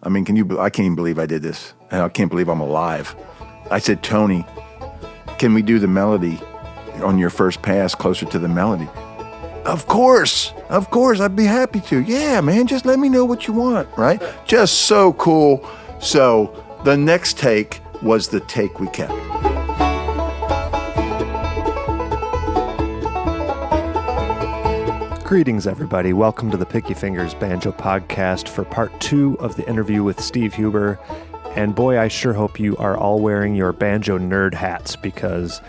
I mean, I can't even believe I did this. And I can't believe I'm alive. I said, Tony, can we do the melody on your first pass closer to the melody? Of course, I'd be happy to. Yeah, man, just let me know what you want, right? Just so cool. So the next take was the take we kept. Greetings, everybody. Welcome to the Picky Fingers Banjo Podcast for part 2 of the interview with Steve Huber. And boy, I sure hope you are all wearing your banjo nerd hats, because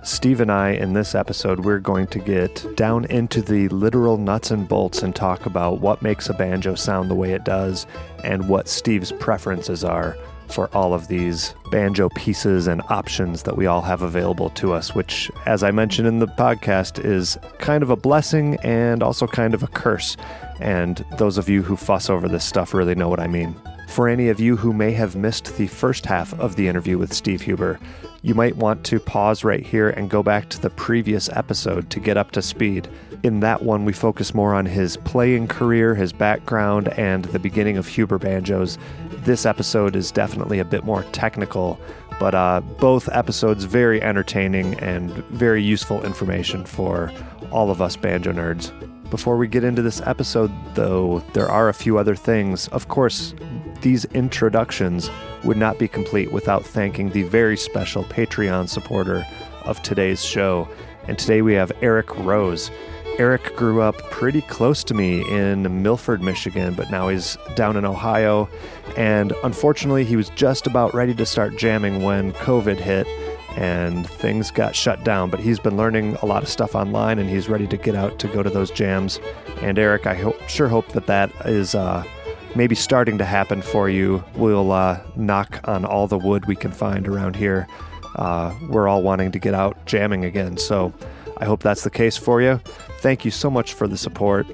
Steve and I, in this episode, we're going to get down into the literal nuts and bolts and talk about what makes a banjo sound the way it does and what Steve's preferences are for all of these banjo pieces and options that we all have available to us, which, as I mentioned in the podcast, is kind of a blessing and also kind of a curse. And those of you who fuss over this stuff really know what I mean. For any of you who may have missed the first half of the interview with Steve Huber, you might want to pause right here and go back to the previous episode to get up to speed. In that one, we focus more on his playing career, his background, and the beginning of Huber banjos. This episode is definitely a bit more technical, but both episodes very entertaining and very useful information for all of us banjo nerds. Before we get into this episode, though, there are a few other things. Of course, these introductions would not be complete without thanking the very special Patreon supporter of today's show. And today we have Eric Rose. Eric grew up pretty close to me in Milford, Michigan, but now he's down in Ohio. And unfortunately, he was just about ready to start jamming when COVID hit and things got shut down. But he's been learning a lot of stuff online, and he's ready to get out to go to those jams. And Eric, I sure hope that is maybe starting to happen for you. We'll knock on all the wood we can find around here. We're all wanting to get out jamming again, so I hope that's the case for you. Thank you so much for the support.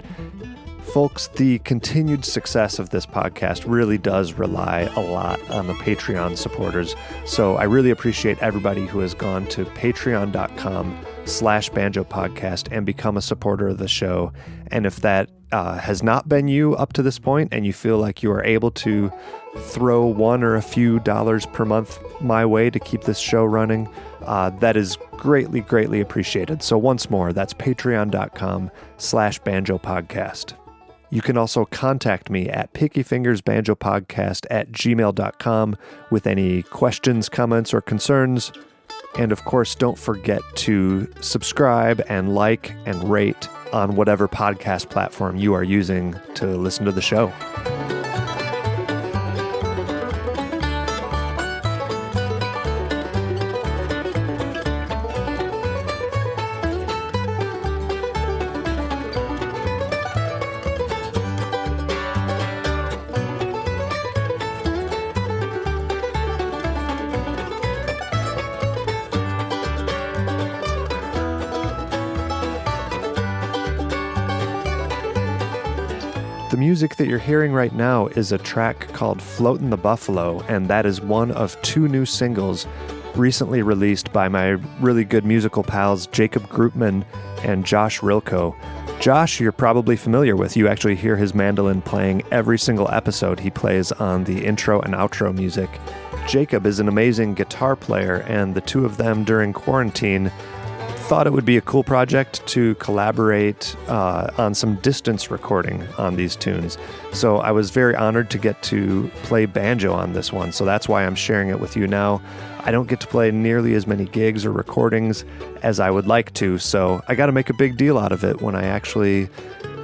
Folks, the continued success of this podcast really does rely a lot on the Patreon supporters, so I really appreciate everybody who has gone to patreon.com/banjopodcast and become a supporter of the show. And if that has not been you up to this point, and you feel like you are able to throw one or a few dollars per month my way to keep this show running, that is greatly, greatly appreciated. So once more, that's patreon.com/banjopodcast. You can also contact me at pickyfingersbanjopodcast@gmail.com with any questions, comments, or concerns. And of course, don't forget to subscribe and like and rate on whatever podcast platform you are using to listen to the show. The music that you're hearing right now is a track called Floatin' the Buffalo, and that is one of 2 new singles recently released by my really good musical pals Jacob Groopman and Josh Rilko. Josh, you're probably familiar with. You actually hear his mandolin playing every single episode. He plays on the intro and outro music. Jacob is an amazing guitar player, and the two of them during quarantine thought it would be a cool project to collaborate on some distance recording on these tunes. So I was very honored to get to play banjo on this one, so that's why I'm sharing it with you now. I don't get to play nearly as many gigs or recordings as I would like to, so I got to make a big deal out of it when I actually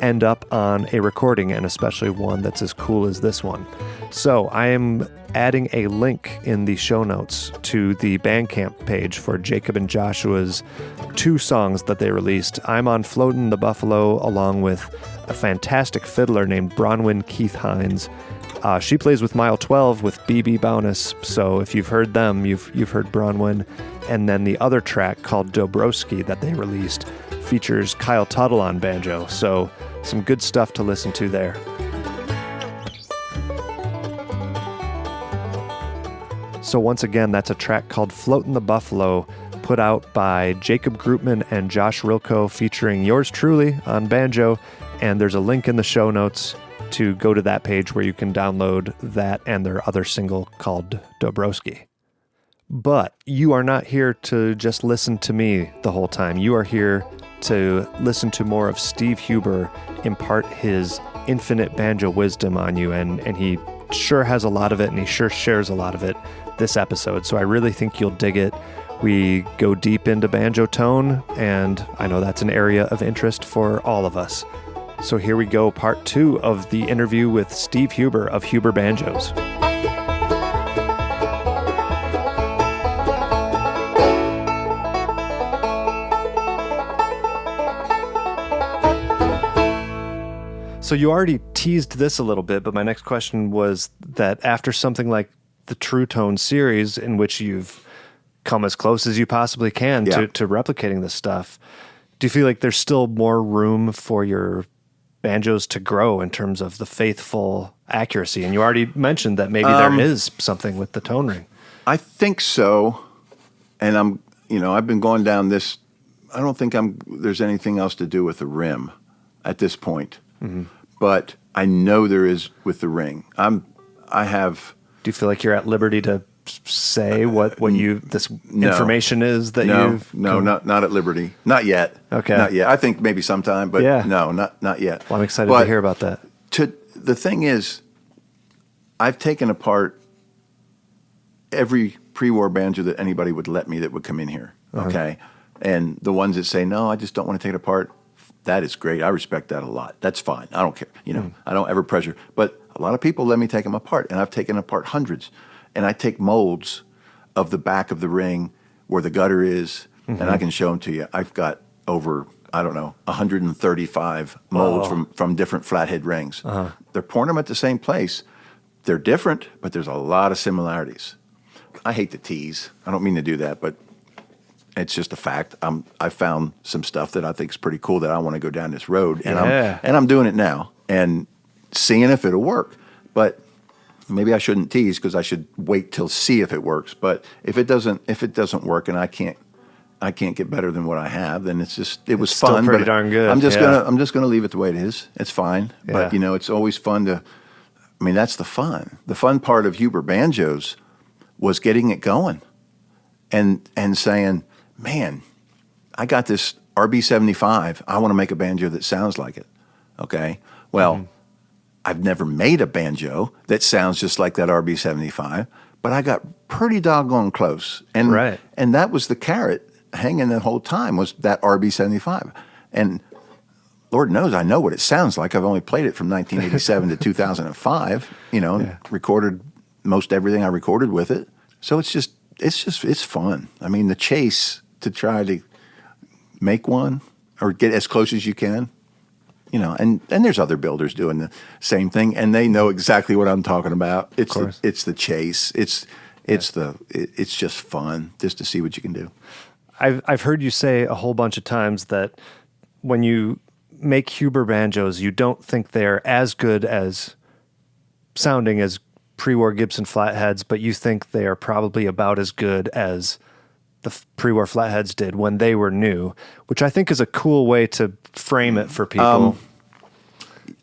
end up on a recording, and especially one that's as cool as this one. So I am adding a link in the show notes to the Bandcamp page for Jacob and Joshua's 2 songs that they released. I'm on Floatin' the Buffalo along with a fantastic fiddler named Bronwyn Keith Hines. She plays with Mile 12 with BB Bowness, so if you've heard them, you've heard Bronwyn. And then the other track called Dobroski that they released features Kyle Tuttle on banjo, so some good stuff to listen to there. So once again, that's a track called Floatin' the Buffalo, put out by Jacob Groopman and Josh Rilko, featuring yours truly on banjo, and there's a link in the show notes. to go to that page where you can download that and their other single called Dobroski. But you are not here to just listen to me the whole time. You are here to listen to more of Steve Huber impart his infinite banjo wisdom on you, and he sure has a lot of it, and he sure shares a lot of it this episode. So I really think you'll dig it. We go deep into banjo tone, and I know that's an area of interest for all of us. So here we go, part 2 of the interview with Steve Huber of Huber Banjos. So you already teased this a little bit, but my next question was that after something like the True Tone series, in which you've come as close as you possibly can to replicating this stuff, do you feel like there's still more room for your banjos to grow in terms of the faithful accuracy? And you already mentioned that maybe there is something with the tone ring. I think so. And I've been going down this. I don't think there's anything else to do with the rim at this point. Mm-hmm. But I know there is with the ring. Do you feel like you're at liberty to say what information is that you've... No, not at liberty. Not yet. Okay. Not yet. I think maybe sometime, but no, not yet. Well, I'm excited to hear about that. The thing is, I've taken apart every pre-war banjo that anybody would let me that would come in here, okay? And the ones that say, no, I just don't want to take it apart, that is great. I respect that a lot. That's fine. I don't care. I don't ever pressure. But a lot of people let me take them apart, and I've taken apart hundreds. And I take molds of the back of the ring where the gutter is, and I can show them to you. I've got over, 135 molds from different flathead rings. They're pouring them at the same place. They're different, but there's a lot of similarities. I hate to tease. I don't mean to do that, but it's just a fact. I found some stuff that I think is pretty cool that I want to go down this road, and I'm doing it now and seeing if it'll work. But maybe I shouldn't tease because I should wait till see if it works. But if it doesn't work and I can't get better than what I have, then it was still fun. Pretty but darn good. I'm just gonna leave it the way it is. It's fine. Yeah. But it's always fun to. I mean, that's the fun. The fun part of Huber Banjos was getting it going, and saying, man, I got this RB75. I want to make a banjo that sounds like it. Okay. Well, I've never made a banjo that sounds just like that RB75, but I got pretty doggone close. And and that was the carrot hanging the whole time, was that RB75. And Lord knows I know what it sounds like. I've only played it from 1987 to 2005, recorded most everything I recorded with it. So it's fun. I mean, the chase to try to make one or get as close as you can, and there's other builders doing the same thing, and they know exactly what I'm talking about. It's the chase. It's just fun just to see what you can do. I've heard you say a whole bunch of times that when you make Huber banjos, you don't think they're as good as sounding as pre-war Gibson flatheads, but you think they are probably about as good as the pre-war flatheads did when they were new, which I think is a cool way to frame it for people.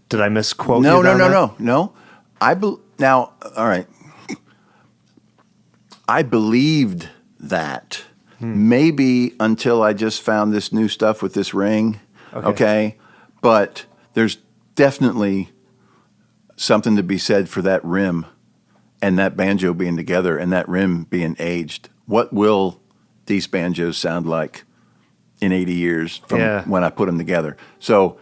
Did I misquote you? No. Now, all right. I believed that maybe until I just found this new stuff with this ring. Okay. But there's definitely something to be said for that rim and that banjo being together and that rim being aged. What will these banjos sound like in 80 years from when I put them together? So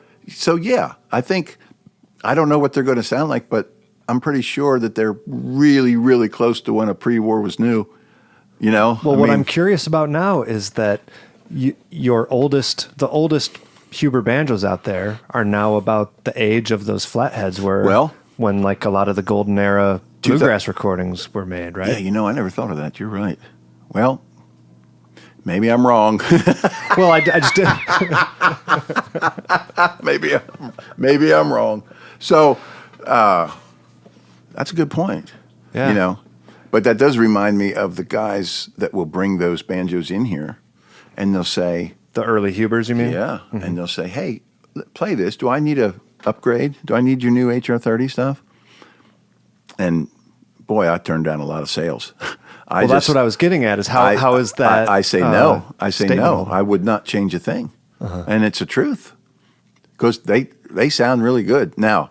yeah, I don't know what they're going to sound like, but I'm pretty sure that they're really, really close to when a pre-war was new, Well, what I'm curious about now is that the oldest Huber banjos out there are now about the age of those flatheads when like a lot of the golden era bluegrass recordings were made, right? Yeah, I never thought of that. You're right. Well, maybe I'm wrong. Well, I just did. maybe I'm wrong. So that's a good point. Yeah. But that does remind me of the guys that will bring those banjos in here, and they'll say, the early Hubers, you mean? Yeah, and they'll say, hey, play this. Do I need a upgrade? Do I need your new HR30 stuff? And boy, I turned down a lot of sales. That's what I was getting at. Is how is that? I say no. I say no. statement? I would not change a thing, and it's the truth because they sound really good. Now,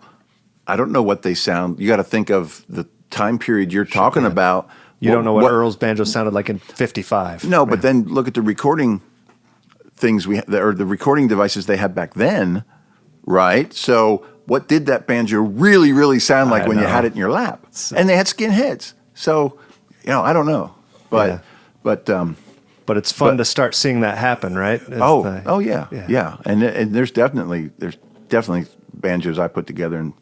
I don't know what they sound. You got to think of the time period you're talking about. You don't know what Earl's banjo sounded like in '55. No, but then look at the recording things or the recording devices they had back then, right? So what did that banjo really, really sound like when you had it in your lap? And they had skin heads. So, I don't know. But it's fun to start seeing that happen, right? Yeah. And there's definitely banjos I put together in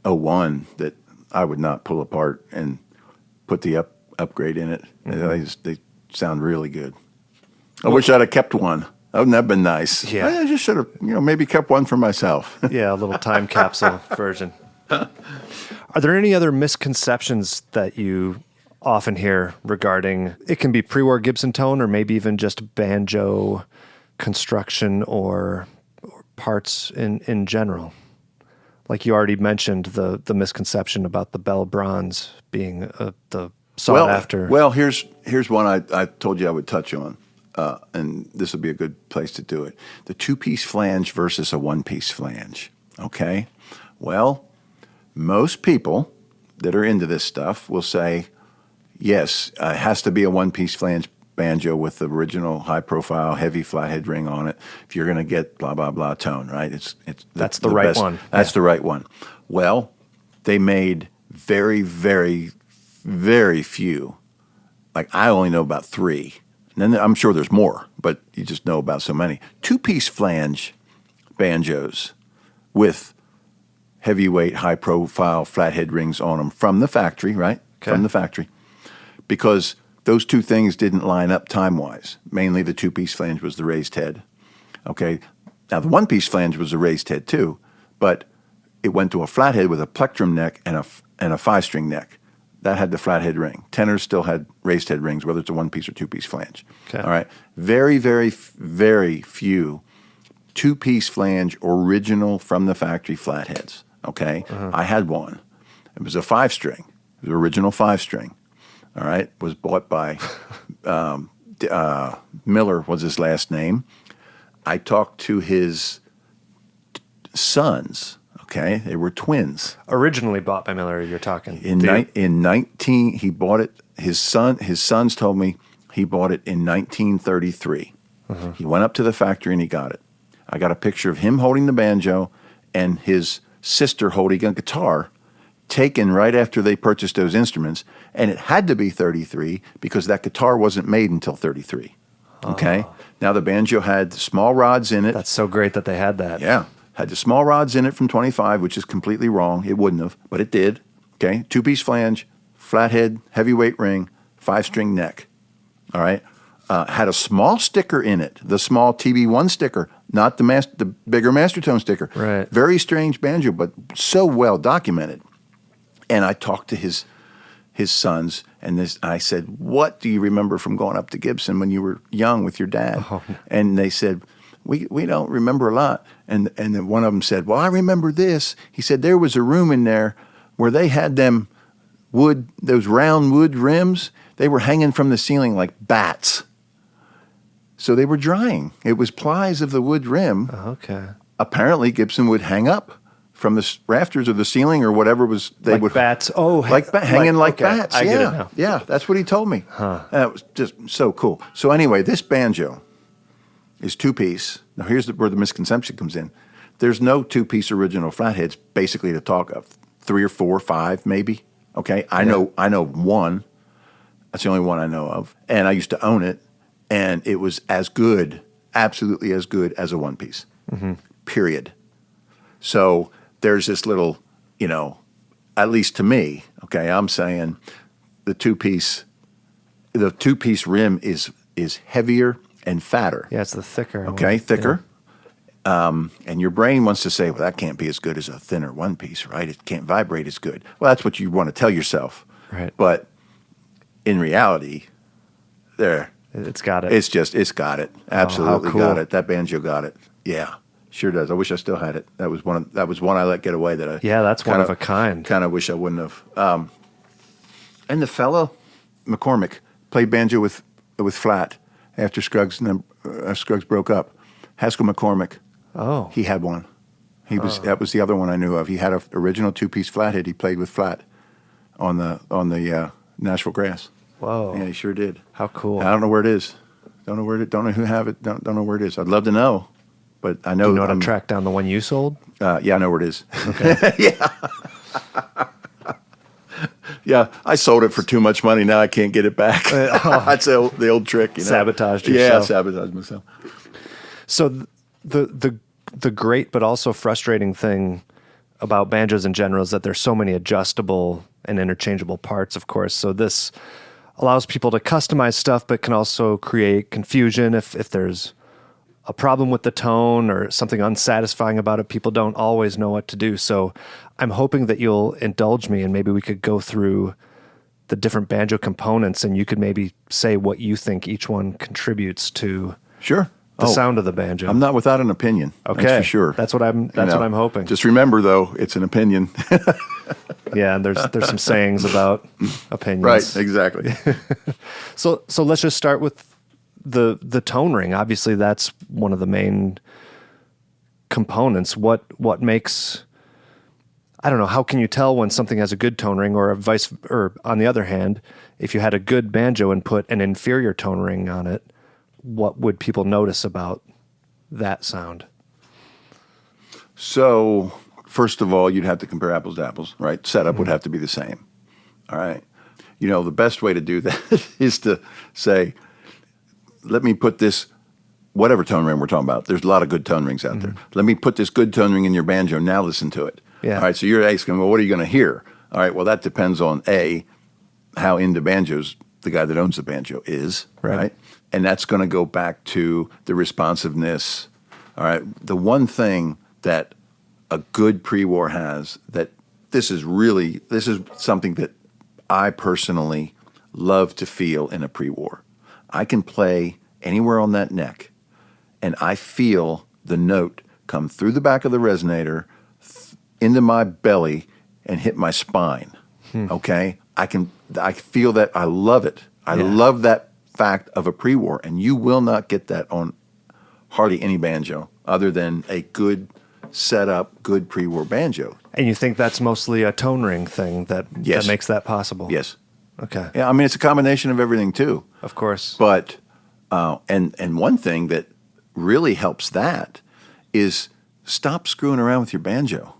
'01 that I would not pull apart and put the upgrade in it. They sound really good. I wish I'd have kept one. Wouldn't that have been nice? Yeah. I just should have, maybe kept one for myself. Yeah, a little time capsule version. Are there any other misconceptions that you often hear regarding, it can be pre-war Gibson tone or maybe even just banjo construction or parts in general? Like you already mentioned, the misconception about the bell bronze being the sought after. Well, here's one I told you I would touch on. And this would be a good place to do it. The two-piece flange versus a one-piece flange, okay? Well, most people that are into this stuff will say, yes, it has to be a one-piece flange banjo with the original high-profile, heavy flathead ring on it if you're going to get blah, blah, blah tone, right? That's the right one. That's the right one. Well, they made very, very, very few. Like, I only know about 3. And then I'm sure there's more, but you just know about so many. Two-piece flange banjos with heavyweight, high-profile flathead rings on them from the factory, right? Okay. From the factory. Because those two things didn't line up time-wise. Mainly the two-piece flange was the raised head. Okay? Now, the one-piece flange was a raised head too, but it went to a flathead with a plectrum neck and a 5-string neck. That had the flathead ring. Tenors still had raised head rings, whether it's a one-piece or two-piece flange. Okay. All right? Very, very, very few two-piece flange original from the factory flatheads. Okay? I had one. It was a 5-string. It was original 5-string. All right? It was bought by Miller was his last name. I talked to his sons. Okay, they were twins. Originally bought by Miller, you're talking. In 19, he bought it. His sons told me he bought it in 1933. He went up to the factory and he got it. I got a picture of him holding the banjo and his sister holding a guitar, taken right after they purchased those instruments. And it had to be 33 because that guitar wasn't made until 33. Okay? Now the banjo had small rods in it. That's so great that they had that. Yeah. Had the small rods in it from 25, which is completely wrong. It wouldn't have, but it did. Okay, two-piece flange, flathead, heavyweight ring, 5-string neck. All right, had a small sticker in it, the small TB1 sticker, not the bigger Master Tone sticker. Right. Very strange banjo, but so well documented. And I talked to his sons, and I said, "What do you remember from going up to Gibson when you were young with your dad?" And they said, We don't remember a lot. And then one of them said, well, I remember this. He said there was a room in there where they had those round wood rims. They were hanging from the ceiling like bats. So they were drying. It was plies of the wood rim. Okay. Apparently Gibson would hang up from the rafters of the ceiling or whatever was. They would bats. Hanging like bats. I get it now. Yeah, that's what he told me. That was just so cool. So anyway, this banjo is two-piece. Now, here's where the misconception comes in. There's no two-piece original flatheads basically to talk of. 3 or 4 or 5 maybe. Okay, I know one. That's the only one I know of. And I used to own it, and it was as good, absolutely as good as a one-piece, period. So there's this little, at least to me, okay, I'm saying the two-piece rim is heavier and fatter. Yeah, it's the thicker one. Okay, thicker. Yeah. And your brain wants to say, well, that can't be as good as a thinner one-piece, right? It can't vibrate as good. Well, that's what you want to tell yourself. Right. But in reality, it's got it. It's got it. Absolutely cool. got it. That banjo got it. Yeah. Sure does. I wish I still had it. That was one I let get away that I that's one of a kind. Kind of wish I wouldn't have. And the fellow McCormick played banjo with flat after Scruggs broke up. Haskell McCormick. Oh, he had one. That was the other one I knew of. He had an original 2-piece flathead. He played with flat on the Nashville Grass. Whoa! Yeah, he sure did. How cool! I don't know where it is. Don't know who have it. Don't know where it is. I'd love to know, but I know. Do you know how to track down the one you sold? Yeah, I know where it is. Okay. Yeah. Yeah, I sold it for too much money. Now I can't get it back. That's the old trick. Sabotaged yourself. Yeah, sabotaged myself. So the great but also frustrating thing about banjos in general is that there's so many adjustable and interchangeable parts, of course. So this allows people to customize stuff, but can also create confusion if there's a problem with the tone or something unsatisfying about it. People don't always know what to do. So I'm hoping that you'll indulge me and maybe we could go through the different banjo components and you could maybe say what you think each one contributes to Sure. the sound of the banjo. I'm not without an opinion. Okay. That's for sure. That's what I'm hoping. Just remember though, it's an opinion. Yeah, and there's some sayings about opinions. Right, exactly. So let's just start with the tone ring. Obviously that's one of the main components. What makes, I don't know, how can you tell when something has a good tone ring or on the other hand, if you had a good banjo and put an inferior tone ring on it, what would people notice about that sound? So, first of all, you'd have to compare apples to apples, right? Setup would have to be the same. All right. The best way to do that is to say, let me put this, whatever tone ring we're talking about. There's a lot of good tone rings out there. Let me put this good tone ring in your banjo. Now listen to it. Yeah. All right. So you're asking, well, what are you going to hear? All right. Well, that depends on how into banjos the guy that owns the banjo is, right? And that's going to go back to the responsiveness. All right. The one thing that a good pre-war has that this is something that I personally love to feel in a pre-war. I can play anywhere on that neck and I feel the note come through the back of the resonator into my belly and hit my spine. Okay? I feel that. I love it. I love that fact of a pre-war, and you will not get that on hardly any banjo other than a good setup, good pre-war banjo. And you think that's mostly a tone ring thing that makes that possible? Yes. Okay. Yeah, I mean, it's a combination of everything too. Of course. But, and one thing that really helps that is stop screwing around with your banjo.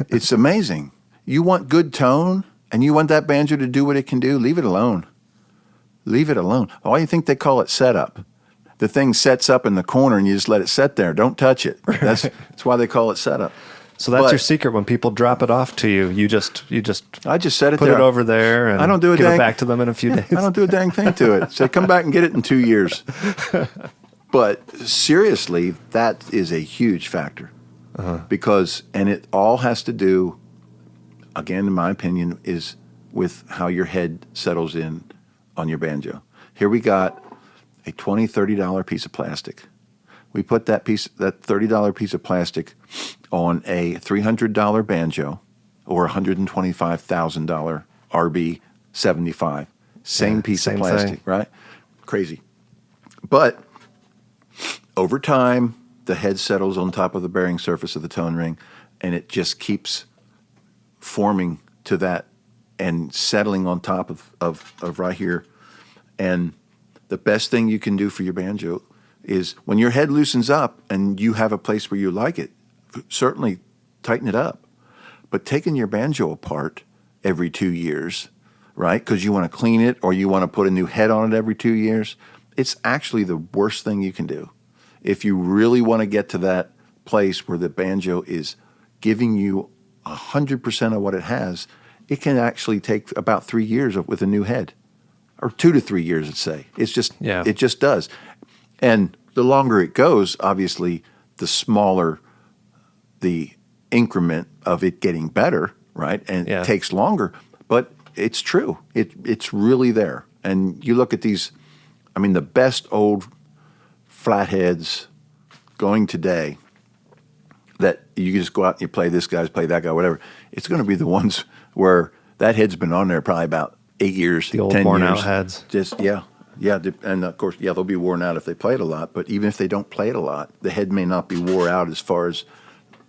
It's amazing. You want good tone and you want that banjo to do what it can do, leave it alone. Leave it alone. Why do you think they call it setup? The thing sets up in the corner and you just let it sit there. Don't touch it. That's why they call it setup. So that's your secret. When people drop it off to you, you just I just set it put there. it over there and I don't do give it back to them in a few days. I don't do a dang thing to it. Say, come back and get it in 2 years. But seriously, that is a huge factor. Because, and it all has to do, again, in my opinion, is with how your head settles in on your banjo. Here we got a $20, $30 piece of plastic. We put that $30 piece of plastic on a $300 banjo or $125,000 RB 75. Same piece of plastic, right? Crazy. But over time, the head settles on top of the bearing surface of the tone ring, and it just keeps forming to that and settling on top of right here. And the best thing you can do for your banjo is when your head loosens up and you have a place where you like it, certainly tighten it up. But taking your banjo apart every 2 years, right, because you want to clean it or you want to put a new head on it every 2 years, it's actually the worst thing you can do. If you really want to get to that place where the banjo is giving you 100% of what it has, it can actually take about 3 years with a new head, or 2 to 3 years, let's say. It just does. And the longer it goes, obviously, the smaller the increment of it getting better, right? And it takes longer, but it's true. It's really there. And you look at these, I mean, the best old flatheads going today, you can just go out and you play this guy, play that guy, whatever. It's going to be the ones where that head's been on there probably about 8 years, The old 10 worn years. out heads. Just, and of course, they'll be worn out if they play it a lot, but even if they don't play it a lot, the head may not be wore out as far as,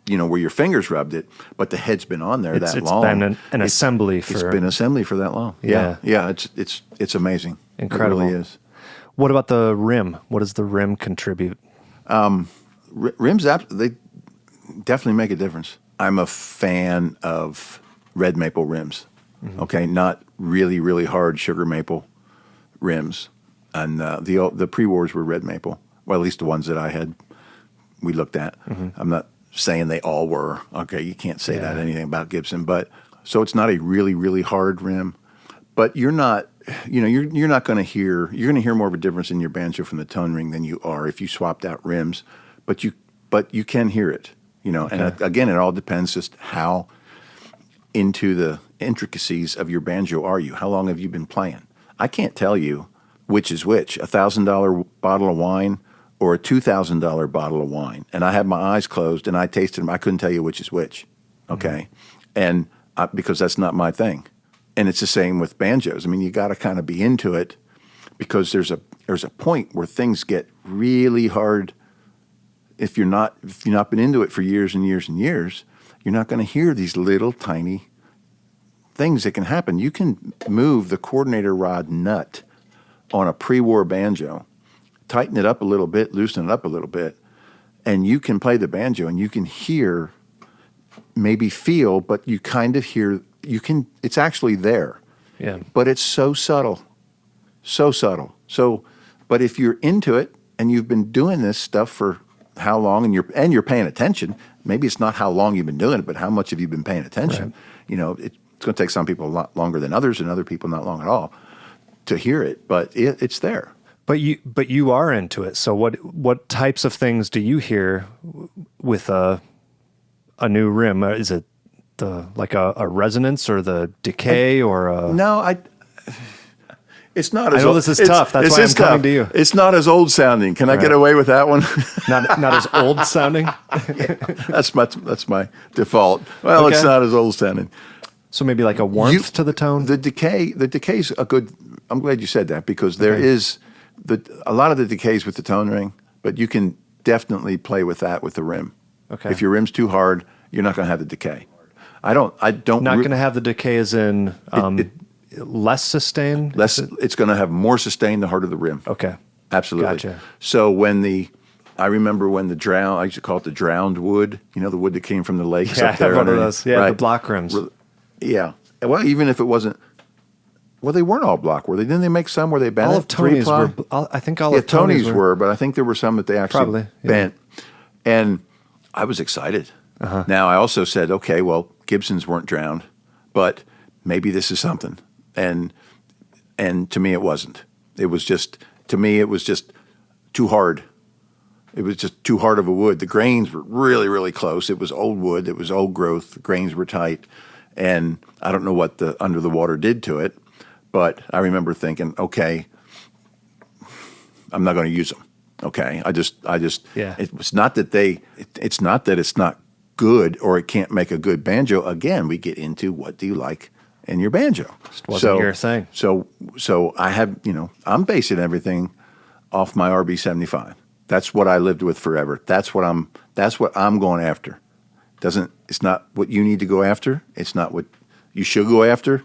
where your fingers rubbed it, but the head's been on there that long. It's been an assembly for... It's been assembly for that long. Yeah. Yeah, it's amazing. Incredible. It really is. What about the rim? What does the rim contribute? Rims, they definitely make a difference. I'm a fan of red maple rims, okay? Not really, really hard sugar maple rims. And the pre-wars were red maple. Well, at least the ones that we looked at. I'm not saying they all were. Okay, you can't say that anything about Gibson. But so it's not a really, really hard rim. But you're not, you're not going to hear, you're going to hear more of a difference in your banjo from the tone ring than you are if you swapped out rims. But you can hear it, And again, it all depends just how into the intricacies of your banjo are you. How long have you been playing? I can't tell you which is which, $1,000 bottle of wine or a $2,000 bottle of wine. And I had my eyes closed and I tasted them. I couldn't tell you which is which, okay? And because that's not my thing. And it's the same with banjos. I mean, you got to kind of be into it because there's a point where things get really hard. If you've not been into it for years and years and years, you're not going to hear these little tiny things that can happen. You can move the coordinator rod nut on a pre-war banjo, tighten it up a little bit, loosen it up a little bit, and you can play the banjo and you can hear, maybe feel, but you kind of hear, it's actually there. Yeah. But it's so subtle. So subtle. But if you're into it and you've been doing this stuff for how long and you're paying attention, maybe it's not how long you've been doing it, but how much have you been paying attention? Right. It's going to take some people a lot longer than others and other people not long at all to hear it, but it's there. But you are into it. So what types of things do you hear with a new rim? Is it like a resonance or the decay or a... No, it's not as I know this is tough. That's why I'm coming to you. It's not as old sounding. Can I get away with that one? not as old sounding? That's my default. Well, Okay. It's not as old sounding. So maybe like a warmth to the tone? The decay's a good... I'm glad you said that because there is a lot of the decays with the tone ring, but you can definitely play with that with the rim. Okay. If your rim's too hard, you're not going to have the decay. I don't. Not going to have the decay as in less sustain? It's going to have more sustain the harder the rim. Okay. Absolutely. Gotcha. So I remember when I used to call it the drowned wood, the wood that came from the lakes up there. I have one of those. Yeah, right. the block rims. Yeah. Well, even if it wasn't, they weren't all block, were they? Didn't they make some where they bent All it? of Tony's were, I think all of Tony's were, but I think there were some that they actually Probably, yeah. bent. And I was excited. Now, I also said, okay, well, Gibsons weren't drowned, but maybe this is something. And to me, it wasn't. It was just too hard. It was just too hard of a wood. The grains were really, really close. It was old wood. It was old growth. The grains were tight. And I don't know what the under the water did to it, but I remember thinking, okay, I'm not going to use them. Okay, I just. Yeah. It's not that it's not that it's not good or it can't make a good banjo. Again, we get into what do you like in your banjo. Just wasn't your thing. So I have, I'm basing everything off my RB75. That's what I lived with forever. That's what I'm going after. It's not what you need to go after. It's not what you should go after.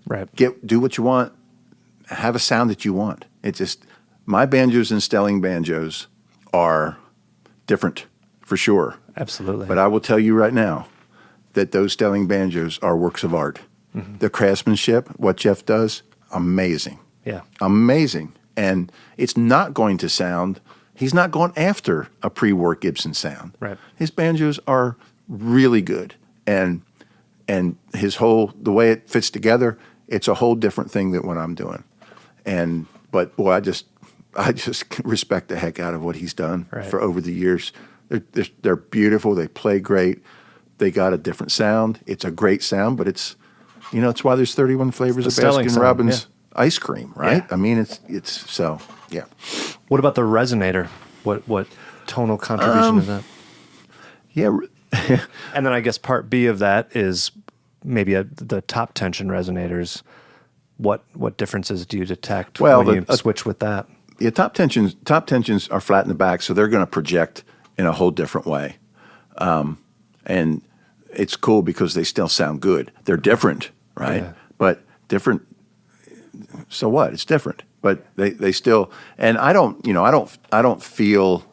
Right. Do what you want. Have a sound that you want. It's just my banjos and Stelling banjos are different for sure. Absolutely. But I will tell you right now that those Stelling banjos are works of art. Mm-hmm. The craftsmanship, what Jeff does, amazing. Yeah. Amazing. And it's not going to sound, he's not going after a pre-war Gibson sound. Right. His banjos are really good. And the way it fits together, it's a whole different thing than what I'm doing. But boy, I just respect the heck out of what he's done for over the years. They're beautiful. They play great. They got a different sound. It's a great sound, but it's why there's 31 flavors of Baskin-Robbins ice cream, right? Yeah. I mean, it's so, yeah. What about the Resonator? What tonal contribution is that? Yeah, And then I guess part B of that is maybe the top tension resonators. What differences do you detect when you switch with that? Yeah, top tensions are flat in the back, so they're going to project in a whole different way. And it's cool because they still sound good. They're different, right? Yeah. But different. So what? It's different, but they still. And I don't feel.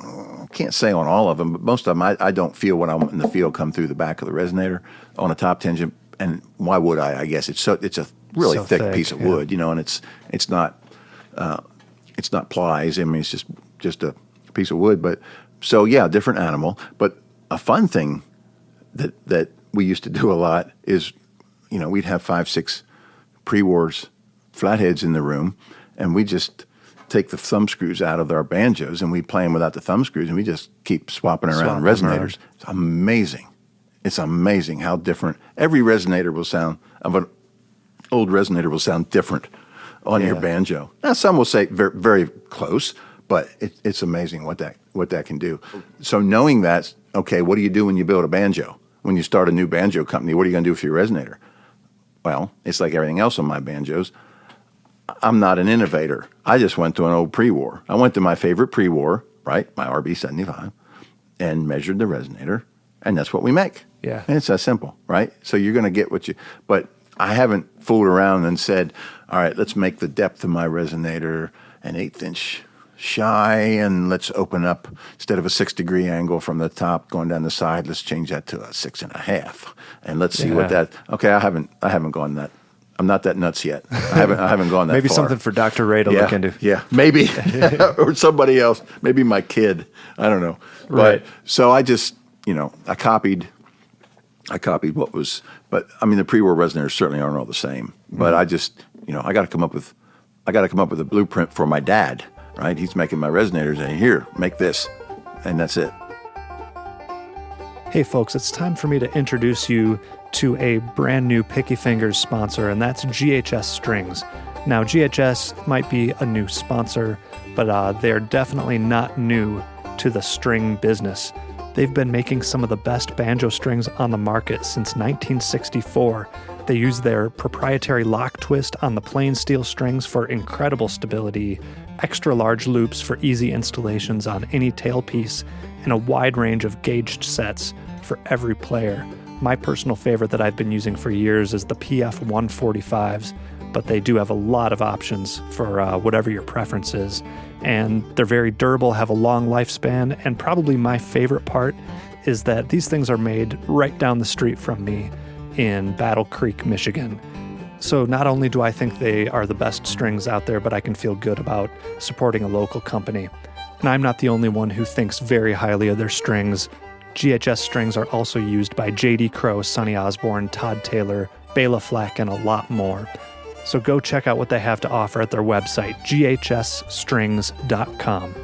I can't say on all of them, but most of them I don't feel when I'm in the field come through the back of the resonator on a top tension. And why would I? I guess it's a really so thick piece of wood, and it's not plies. I mean, it's just a piece of wood. But so yeah, different animal. But a fun thing that we used to do a lot is, we'd have 5-6 prewars flatheads in the room, and we just take the thumb screws out of our banjos and we play them without the thumb screws, and we just keep swapping around resonators. It's amazing. It's amazing how different every resonator will sound. Of an old resonator will sound different on your banjo. Now some will say very, very close, but it's amazing what that can do. So knowing that, okay, what do you do when you build a banjo? When you start a new banjo company, what are you going to do for your resonator? Well, it's like everything else on my banjos. I'm not an innovator. I just went to an old prewar. I went to my favorite prewar, right, my RB75, and measured the resonator, and that's what we make. Yeah. And it's that simple, right? So you're going to get but I haven't fooled around and said, all right, let's make the depth of my resonator an 1/8 inch shy, and let's open up, instead of a 6-degree angle from the top going down the side, let's change that to a 6.5, and let's see what that. Okay, I haven't gone that. I'm not that nuts yet. I haven't gone that. Maybe far. Something for Dr. Ray to look into. Yeah, maybe, or somebody else. Maybe my kid. I don't know. Right. But so I just, I copied what was. But I mean, the prewar resonators certainly aren't all the same. But I just, I got to come up with a blueprint for my dad. Right? He's making my resonators, and here, make this, and that's it. Hey folks, it's time for me to introduce you to a brand new Picky Fingers sponsor, and that's GHS Strings. Now, GHS might be a new sponsor, but they're definitely not new to the string business. They've been making some of the best banjo strings on the market since 1964. They use their proprietary lock twist on the plain steel strings for incredible stability, extra large loops for easy installations on any tailpiece, and a wide range of gauged sets for every player. My personal favorite that I've been using for years is the PF 145s, but they do have a lot of options for whatever your preference is. And they're very durable, have a long lifespan, and probably my favorite part is that these things are made right down the street from me in Battle Creek, Michigan. So not only do I think they are the best strings out there, but I can feel good about supporting a local company. And I'm not the only one who thinks very highly of their strings. GHS strings are also used by J.D. Crowe, Sonny Osborne, Todd Taylor, Bela Fleck, and a lot more. So go check out what they have to offer at their website, ghsstrings.com.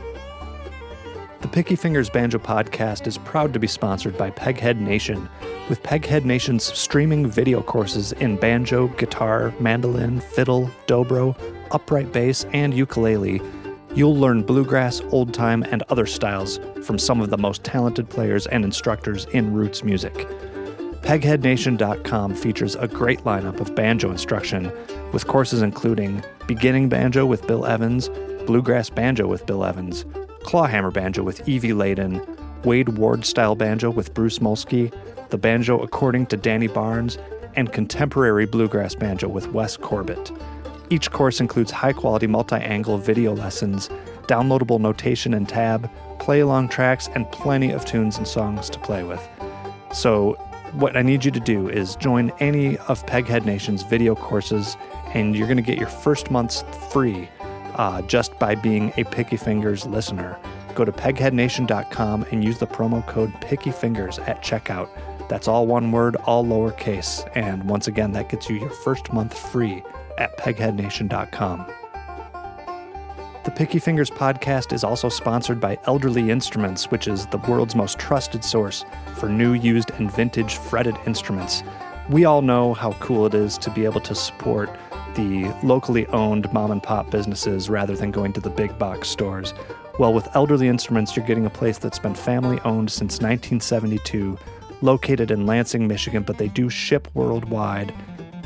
The Picky Fingers Banjo Podcast is proud to be sponsored by Peghead Nation, with Peghead Nation's streaming video courses in banjo, guitar, mandolin, fiddle, dobro, upright bass, and ukulele. You'll learn bluegrass, old time, and other styles from some of the most talented players and instructors in roots music. PegheadNation.com features a great lineup of banjo instruction, with courses including Beginning Banjo with Bill Evans, Bluegrass Banjo with Bill Evans, Clawhammer Banjo with Evie Layden, Wade Ward-style banjo with Bruce Molsky, the banjo according to Danny Barnes, and contemporary bluegrass banjo with Wes Corbett. Each course includes high-quality multi-angle video lessons, downloadable notation and tab, play-along tracks, and plenty of tunes and songs to play with. So what I need you to do is join any of Peghead Nation's video courses, and you're going to get your first month's free just by being a Picky Fingers listener. Go to pegheadnation.com and use the promo code PickyFingers at checkout. That's all one word, all lowercase, and once again, that gets you your first month free at pegheadnation.com. The Picky Fingers podcast is also sponsored by Elderly Instruments, which is the world's most trusted source for new, used, and vintage fretted instruments. We all know how cool it is to be able to support the locally owned mom and pop businesses rather than going to the big box stores. Well, with Elderly Instruments, you're getting a place that's been family-owned since 1972, located in Lansing, Michigan, but they do ship worldwide.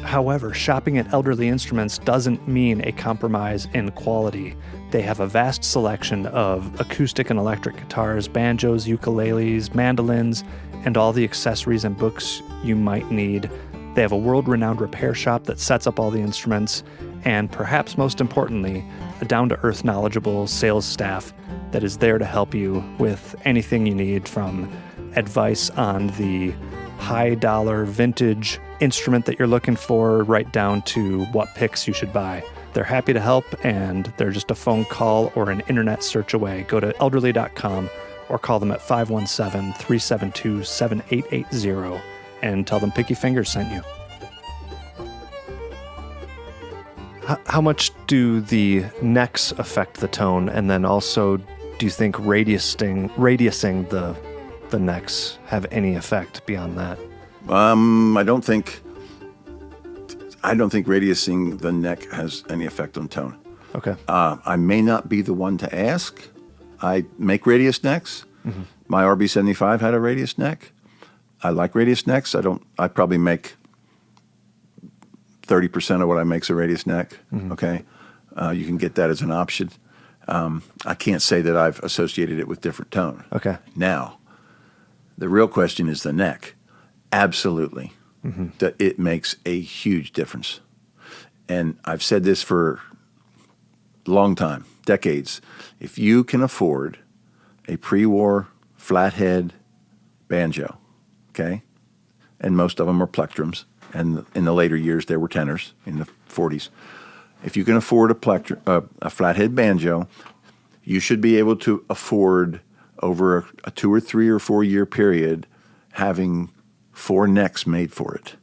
However, shopping at Elderly Instruments doesn't mean a compromise in quality. They have a vast selection of acoustic and electric guitars, banjos, ukuleles, mandolins, and all the accessories and books you might need. They have a world-renowned repair shop that sets up all the instruments, and perhaps most importantly, a down-to-earth knowledgeable sales staff that is there to help you with anything you need, from advice on the high-dollar vintage instrument that you're looking for right down to what picks you should buy. They're happy to help, and they're just a phone call or an internet search away. Go to elderly.com or call them at 517-372-7880 and tell them Picky Fingers sent you. How much do the necks affect the tone? And then also, do you think radiusing the necks have any effect beyond that? I don't think radiusing the neck has any effect on tone. Okay. I may not be the one to ask. I make radius necks. Mm-hmm. My RB75 had a radius neck. I like radius necks. I probably make 30% of what I make's a radius neck. Mm-hmm. Okay. You can get that as an option. I can't say that I've associated it with different tone. Okay. Now, the real question is the neck. Absolutely. Mm-hmm. That it makes a huge difference. And I've said this for a long time, decades. If you can afford a pre-war flathead banjo, okay, and most of them are plectrums, and in the later years there were tenors in the 40s. If you can afford a flathead banjo, you should be able to afford over a 2 or 3 or 4 year period having 4 necks made for it,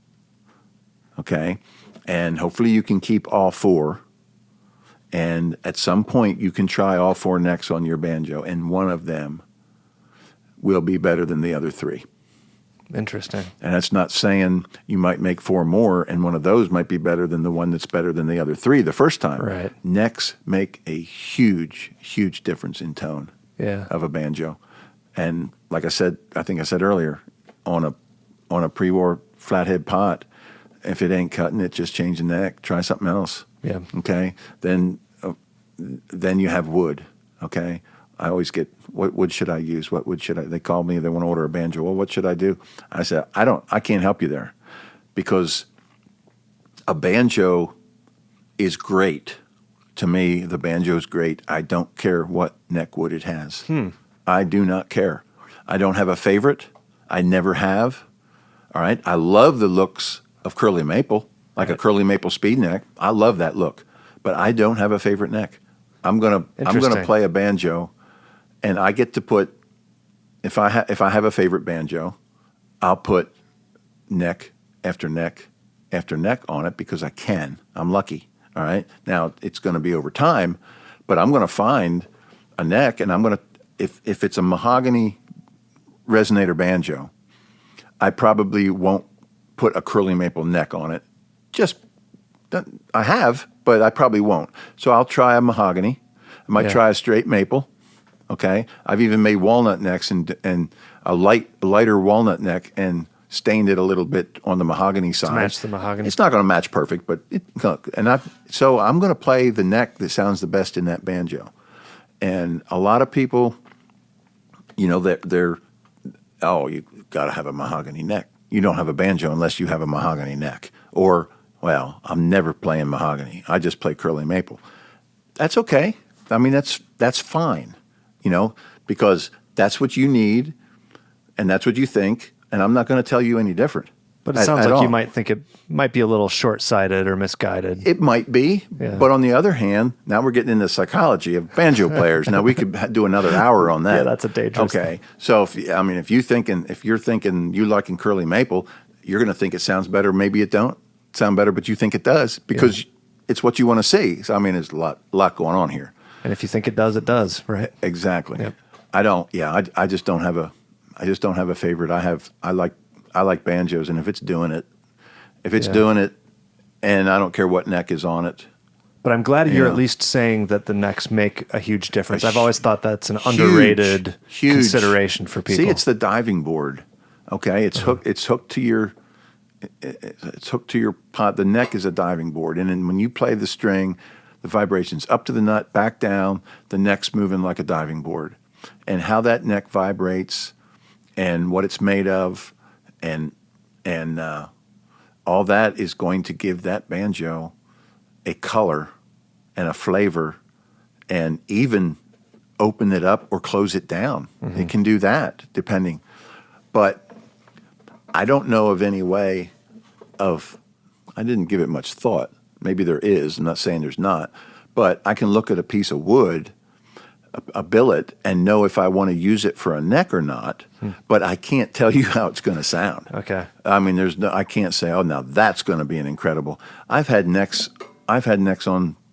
okay? And hopefully you can keep all 4, and at some point you can try all 4 necks on your banjo, and one of them will be better than the other 3. Interesting. And that's not saying you might make 4 more, and one of those might be better than the one that's better than the other 3 the first time. Right. Necks make a huge, huge difference in tone of a banjo. And like I said, I think I said earlier, on a pre-war flathead pot, if it ain't cutting it, just change the neck, try something else. Yeah. Okay? Then you have wood, okay? I always get, what wood should I use? What wood should I? They call me, they want to order a banjo. Well, what should I do? I said, I can't help you there, because a banjo is great. To me, the banjo is great. I don't care what neck wood it has. I do not care. I don't have a favorite. I never have. All right. I love the looks of curly maple, like a curly maple speed neck. I love that look, but I don't have a favorite neck. I'm gonna play a banjo, and I get to put, if I have a favorite banjo, I'll put neck after neck after neck on it because I can. I'm lucky. All right. Now it's going to be over time, but I'm going to find a neck, and I'm going to, if it's a mahogany Resonator banjo, I probably won't put a curly maple neck on it. I have, but I probably won't. So I'll try a mahogany. I might try a straight maple. Okay. I've even made walnut necks and a lighter walnut neck and stained it a little bit on the mahogany side. To match the mahogany. It's not going to match perfect, but so I'm going to play the neck that sounds the best in that banjo. And a lot of people, they're you got to have a mahogany neck. You don't have a banjo unless you have a mahogany neck. Or, well, I'm never playing mahogany. I just play curly maple. That's okay. I mean, that's fine, because that's what you need, and that's what you think, and I'm not going to tell you any different. But it sounds like you might think it might be a little short-sighted or misguided. It might be, but on the other hand, now we're getting into psychology of banjo players. Now we could do another hour on that. Yeah, that's a dangerous thing. Okay, so if you're thinking you liking curly maple, you're going to think it sounds better. Maybe it don't sound better, but you think it does because it's what you want to see. So there's a lot going on here. And if you think it does, right? Exactly. Yep. I don't. Yeah, I just don't have a favorite. I like banjos, and if it's doing it, and I don't care what neck is on it, But I'm glad you're Yeah. at least saying that the necks make a huge difference. A I've always thought that's an underrated huge consideration for people. See, it's the diving board. Okay, it's hooked. It's hooked to your. It's hooked to your pot. The neck is a diving board, and then when you play the string, the vibrations up to the nut, back down. The neck's moving like a diving board, and how that neck vibrates, and what it's made of, and all that is going to give that banjo a color and a flavor, and even open it up or close it down. It can do that depending. But I don't know of any way of, I didn't give it much thought. Maybe there is, I'm not saying there's not, but I can look at a piece of wood, a billet, and know if I want to use it for a neck or not, but I can't tell you how it's going to sound. Okay. I mean, I can't say, oh, now that's going to be an incredible. I've had necks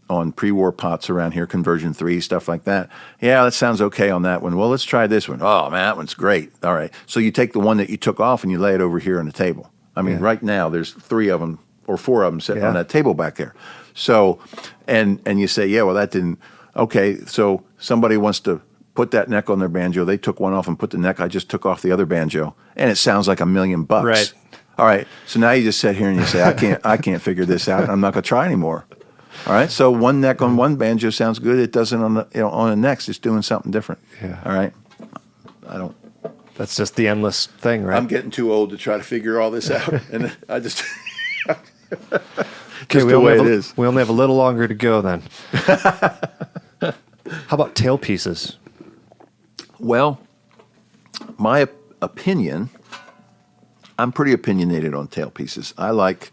on pre-war pots around here, conversion 3, stuff like that. Yeah, that sounds okay on that one. Well, let's try this one. Oh, man, that one's great. All right. So you take the one that you took off and you lay it over here on the table. I mean, right now there's 3 of them or 4 of them sitting on that table back there. So, and you say, yeah, well, that didn't, okay, so somebody wants to put that neck on their banjo. They took one off and put the neck. I just took off the other banjo, and it sounds like $1 million. Right. All right. So now you just sit here and you say, I can't figure this out. I'm not going to try anymore. All right. So one neck on one banjo sounds good. It doesn't on the next. It's doing something different. Yeah. All right. I don't. That's just the endless thing, right? I'm getting too old to try to figure all this out, and I just. Okay, the way it is. We only have a little longer to go then. How about tailpieces? Well, my opinion, I'm pretty opinionated on tailpieces. I like,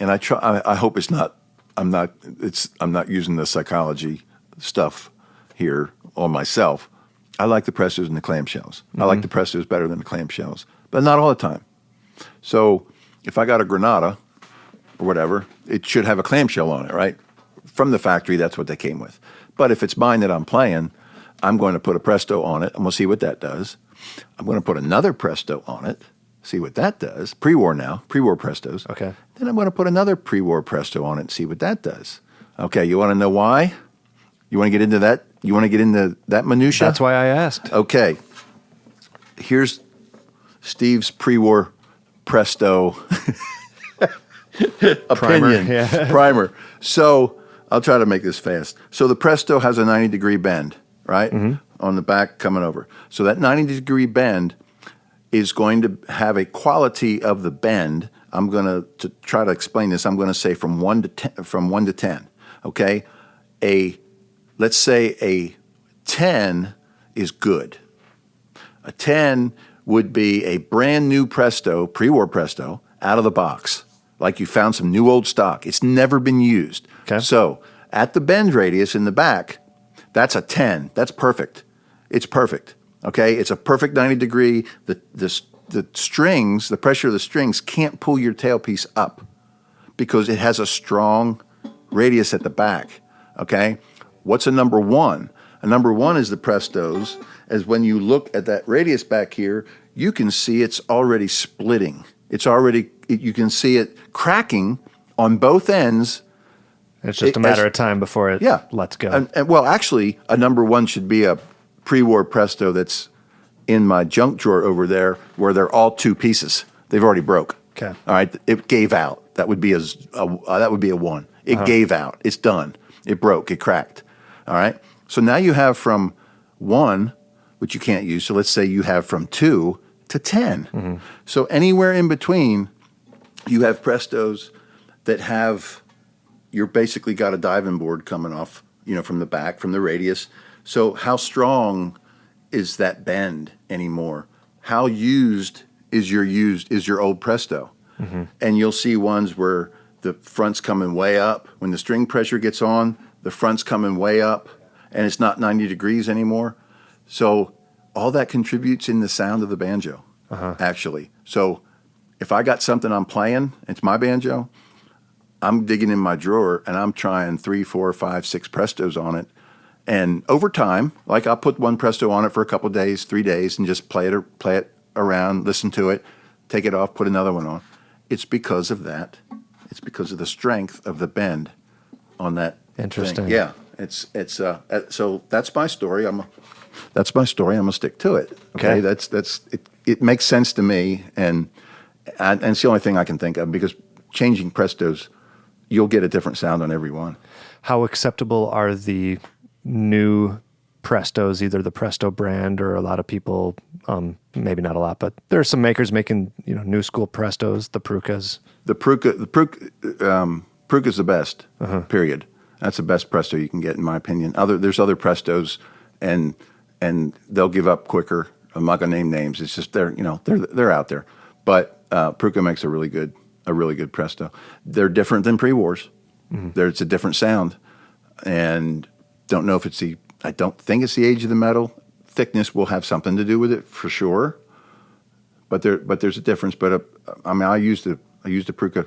and I try. I hope it's not. I'm not using the psychology stuff here on myself. I like the prestos and the clamshells. I like the prestos better than the clamshells, but not all the time. So if I got a Granada or whatever, it should have a clamshell on it, right? From the factory, that's what they came with. But if it's mine that I'm playing, I'm going to put a presto on it. I'm going to see what that does. I'm going to put another presto on it, see what that does. Pre-war now, pre-war prestos. Okay. Then I'm going to put another pre-war presto on it and see what that does. Okay, you want to know why? You want to get into that? You want to get into that minutia? That's why I asked. Okay. Here's Steve's pre-war presto opinion. Primer. So I'll try to make this fast. So the presto has a 90-degree bend, right? On the back coming over. So that 90-degree bend is going to have a quality of the bend. I'm going to try to explain this. I'm going to say from 1 to 10. Okay? Let's say a 10 is good. A 10 would be a brand new presto, pre-war presto, out of the box. Like you found some new old stock. It's never been used. Okay. So at the bend radius in the back, that's a 10. That's perfect. It's perfect. Okay? It's a perfect 90 degree. The strings, the pressure of the strings can't pull your tailpiece up because it has a strong radius at the back. Okay? What's a number 1? A number 1 is the prestos. As when you look at that radius back here, you can see it's already splitting. You can see it cracking on both ends. It's just a matter of time before it lets go. And well, actually, a number 1 should be a pre-war presto that's in my junk drawer over there, where they're all 2 pieces. They've already broke. Okay. All right. It gave out. That would be a 1. It gave out. It's done. It broke. It cracked. All right. So now you have from 1, which you can't use. So let's say you have from 2 to 10. So anywhere in between, you have prestos that have, you're basically got a diving board coming off, from the back, from the radius. So how strong is that bend anymore? How used is your old presto? And you'll see ones where the front's coming way up. When the string pressure gets on, the front's coming way up, and it's not 90 degrees anymore. So all that contributes in the sound of the banjo, actually. So if I got something I'm playing, it's my banjo, I'm digging in my drawer and I'm trying 3, 4, 5, 6 prestos on it. And over time, like I'll put one presto on it for a couple of days, 3 days, and just play it around, listen to it, take it off, put another one on. It's because of that. It's because of the strength of the bend on that Interesting. thing. Yeah, it's so that's my story. I'm gonna stick to it. Okay, it makes sense to me, and it's the only thing I can think of, because changing Prestos, you'll get a different sound on every one. How acceptable are the new Prestos, either the Presto brand or a lot of people, maybe not a lot, but there are some makers making, new school Prestos, the Prukas. The Pruka's the best, period. That's the best Presto you can get, in my opinion. There's other Prestos, and they'll give up quicker. I'm not going to name names. It's just they're out there. But Pruka makes a really good Presto. They're different than prewars. It's a different sound, and don't know if I don't think it's the age of the metal. Thickness will have something to do with it for sure. But there's a difference. But I use the Pruka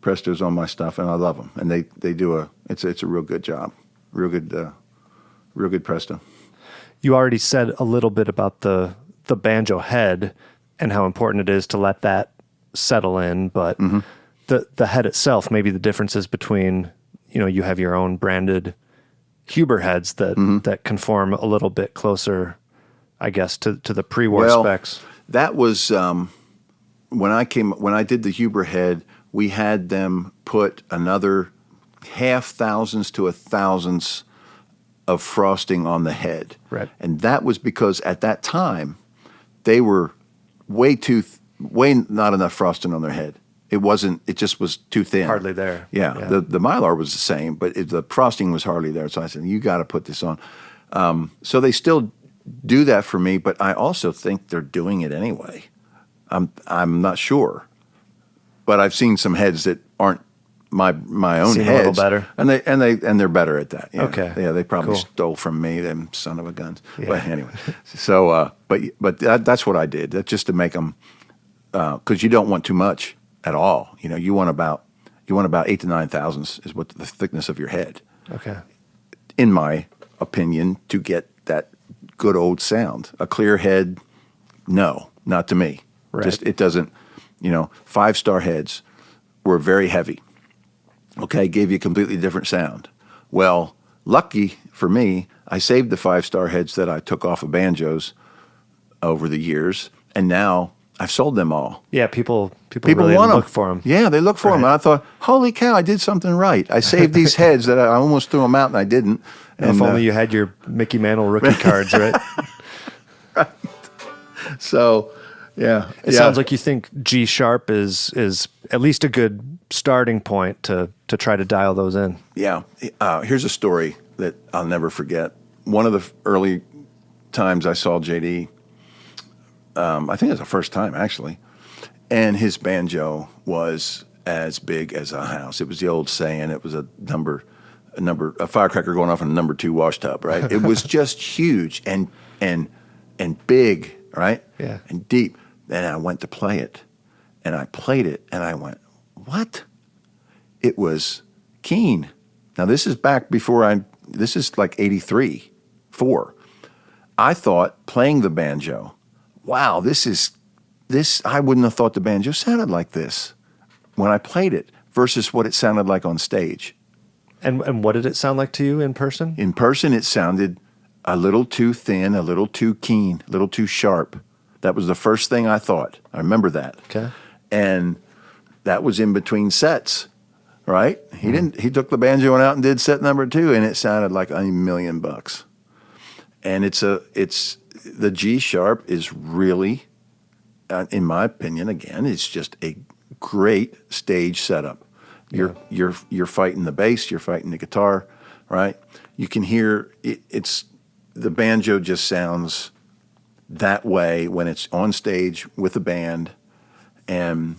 Prestos on my stuff, and I love them. And they do it's a real good job, real good Presto. You already said a little bit about the banjo head and how important it is to let that settle in, but the head itself, maybe the differences between, you have your own branded Huber heads that conform a little bit closer, I guess, to the pre-war specs. That was when I did the Huber head, we had them put another 0.5 to 1,000 of frosting on the head. Right. And that was because at that time, they were way not enough frosting on their head. It just was too thin. Hardly there. Yeah. The Mylar was the same, but the frosting was hardly there. So I said, you got to put this on. So they still do that for me, but I also think they're doing it anyway. I'm not sure, but I've seen some heads that aren't my own Seem heads, a little better, and they're better at that. Yeah. Okay, yeah, they probably cool. stole from me, them son of a guns. Yeah. But anyway, so but that's what I did. That's just to make them, because you don't want too much at all. You want about 8 to 9 thousandths is what the thickness of your head. Okay. In my opinion, to get that good old sound. A clear head, no, not to me. Right. Just it doesn't. 5-star heads were very heavy. Okay, gave you a completely different sound. Well, lucky for me, I saved the 5-star heads that I took off of banjos over the years, and now I've sold them all. Yeah, people really want look them. for them. Yeah, they look for them. And I thought, holy cow, I did something right. I saved these heads that I almost threw them out, and I didn't. And if only you had your Mickey Mantle rookie cards, right? Right. So, yeah. It sounds like you think G sharp is at least a good starting point to try to dial those in. Yeah. Here's a story that I'll never forget. One of the early times I saw JD, I think it was the first time, actually, and his banjo was as big as a house. It was the old saying, it was a firecracker going off in a number 2 wash tub, right? It was just huge and big, right? Yeah. And deep. Then I went to play it, and I played it, and I went, what? It was keen. Now, this is back before this is like 83, 4. I thought playing the banjo, wow, I wouldn't have thought the banjo sounded like this when I played it versus what it sounded like on stage. And what did it sound like to you in person? In person, it sounded a little too thin, a little too keen, a little too sharp. That was the first thing I thought. I remember that. Okay. And that was in between sets, right? He took the banjo out and did set number 2, and it sounded like $1 million. And the G sharp is really, in my opinion, again, it's just a great stage setup. You're fighting the bass, you're fighting the guitar, right? You can hear the banjo just sounds that way when it's on stage with a band, and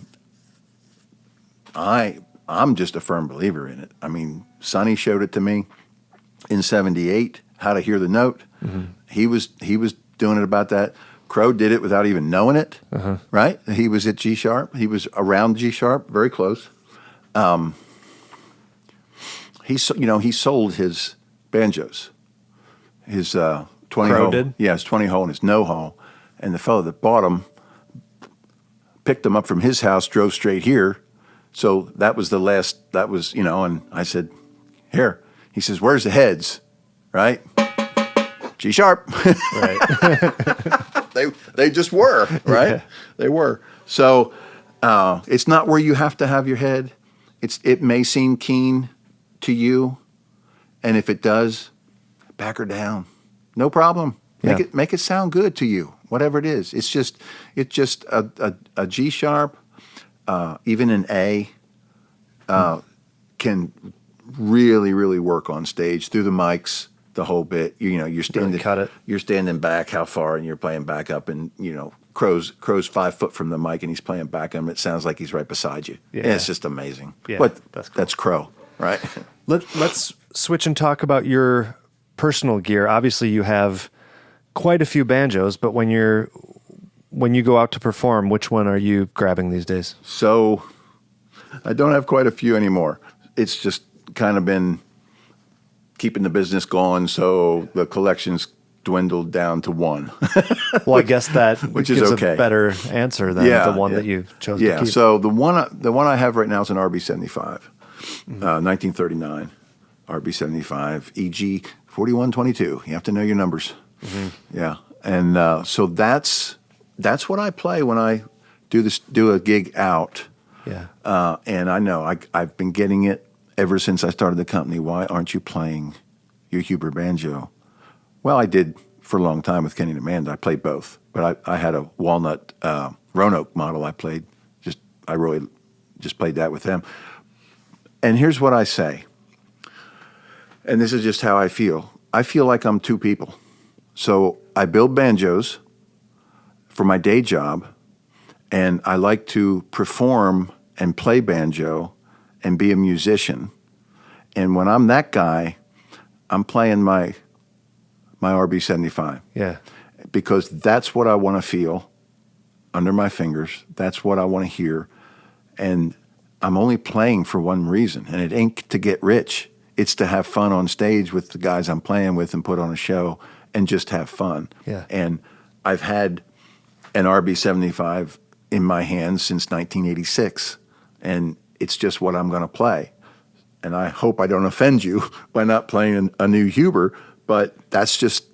I'm just a firm believer in it. I mean, Sonny showed it to me in '78 how to hear the note. Mm-hmm. He was doing it about that. Crow did it without even knowing it, right? He was at G sharp. He was around G sharp, very close. He sold his banjos, his 20 Crow hole. did? Yeah, his 20 hole and his no hole. And the fellow that bought them picked them up from his house, drove straight here. So that was and I said, here, He says, "Where's the heads?" Right? G sharp. Right. They just were, right? Yeah. They were. So it's not where you have to have your head. It may seem keen to you, and if it does, back her down. No problem. Make it sound good to you. Whatever it is. It's just a G sharp, even an A, can really, really work on stage through the mics, the whole bit. You're standing, cut it. You're standing back how far, and you're playing back up, and Crow's 5 foot from the mic, and he's playing back up. It sounds like he's right beside you. Yeah. And it's just amazing. Yeah, but that's cool. That's Crow, right? Let's switch and talk about your personal gear. Obviously, you have quite a few banjos, but when you go out to perform, which one are you grabbing these days? So I don't have quite a few anymore. It's just kind of been keeping the business going, so the collection's dwindled down to one. Well, I guess that which gives is okay. a better answer than the one that you chose to keep. So the one I have right now is an RB75, 1939 RB75 EG 4122. You have to know your numbers. Mm-hmm. Yeah, and so that's what I play when I do a gig out. Yeah, and I know I've been getting it ever since I started the company. Why aren't you playing your Huber banjo? Well, I did for a long time with Kenny and Amanda. I played both, but I had a walnut Roanoke model. I really just played that with them. And here's what I say, and this is just how I feel. I feel like I'm two people. So I build banjos for my day job, and I like to perform and play banjo and be a musician. And when I'm that guy, I'm playing my RB75. yeah. Because that's what I want to feel under my fingers. That's what I want to hear. And I'm only playing for one reason, and it ain't to get rich. It's to have fun on stage with the guys I'm playing with and put on a show and just have fun. Yeah. And I've had an RB75 in my hands since 1986, and it's just what I'm going to play. And I hope I don't offend you by not playing a new Huber, but that's just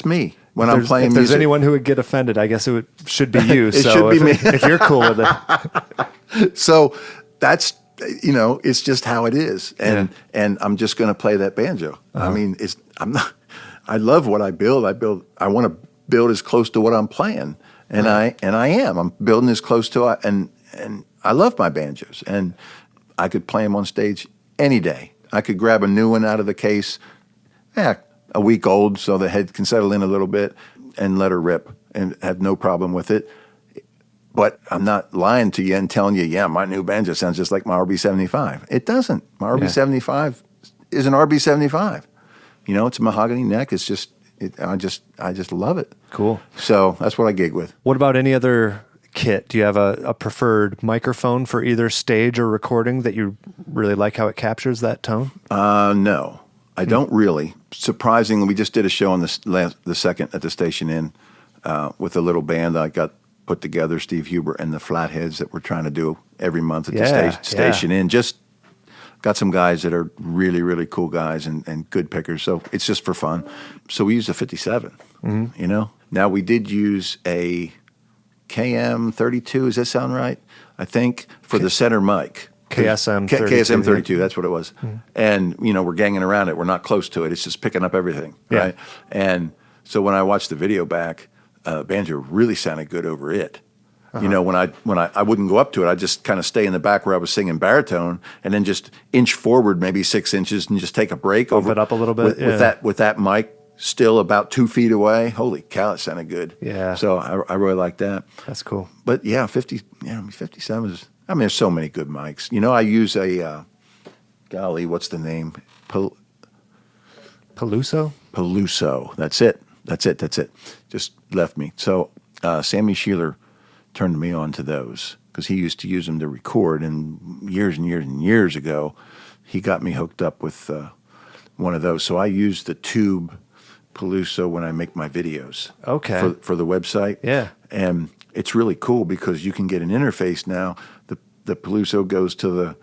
me. When I'm playing if there's music. anyone who would get offended, I guess should be you. It so should be me. If you're cool with it. So that's, it's just how it is. And I'm just going to play that banjo. I mean, I love what I build. I want to build as close to what I'm playing. And I am. I'm building as close to it. And I love my banjos. And I could play them on stage any day. I could grab a new one out of the case, a week old, so the head can settle in a little bit, and let her rip and have no problem with it. But I'm not lying to you and telling you, my new banjo sounds just like my RB75. It doesn't. My RB75 is an RB75. It's a mahogany neck. It's just, I just love it. Cool. So that's what I gig with. What about any other kit? Do you have a preferred microphone for either stage or recording that you really like how it captures that tone? No, I don't really. Surprisingly, we just did a show on the second at the Station Inn with a little band I got put together, Steve Huber and the Flatheads, that we're trying to do every month at the Station Inn. Just got some guys that are really, really cool guys and good pickers. So it's just for fun. So we used a 57, Now we did use a KM32, does that sound right? I think, for the center mic. KSM 32. KSM 32, that's what it was. Mm-hmm. And, we're ganging around it. We're not close to it. It's just picking up everything, right? And so when I watched the video back, banjo really sounded good over it. Uh-huh. When I wouldn't go up to it, I'd just kind of stay in the back where I was singing baritone and then just inch forward maybe 6 inches and just take a break. Bump it up a little bit. With that mic still about 2 feet away. Holy cow, it sounded good. Yeah. So I really like that. That's cool. But 57 is, there's so many good mics. I use a, golly, what's the name? Peluso? Peluso. That's it. Just left me. So Sammy Sheeler turned me on to those because he used to use them to record. And years ago, he got me hooked up with one of those. So I use the tube Peluso when I make my videos. Okay. For the website. Yeah. And it's really cool because you can get an interface now. The Peluso goes to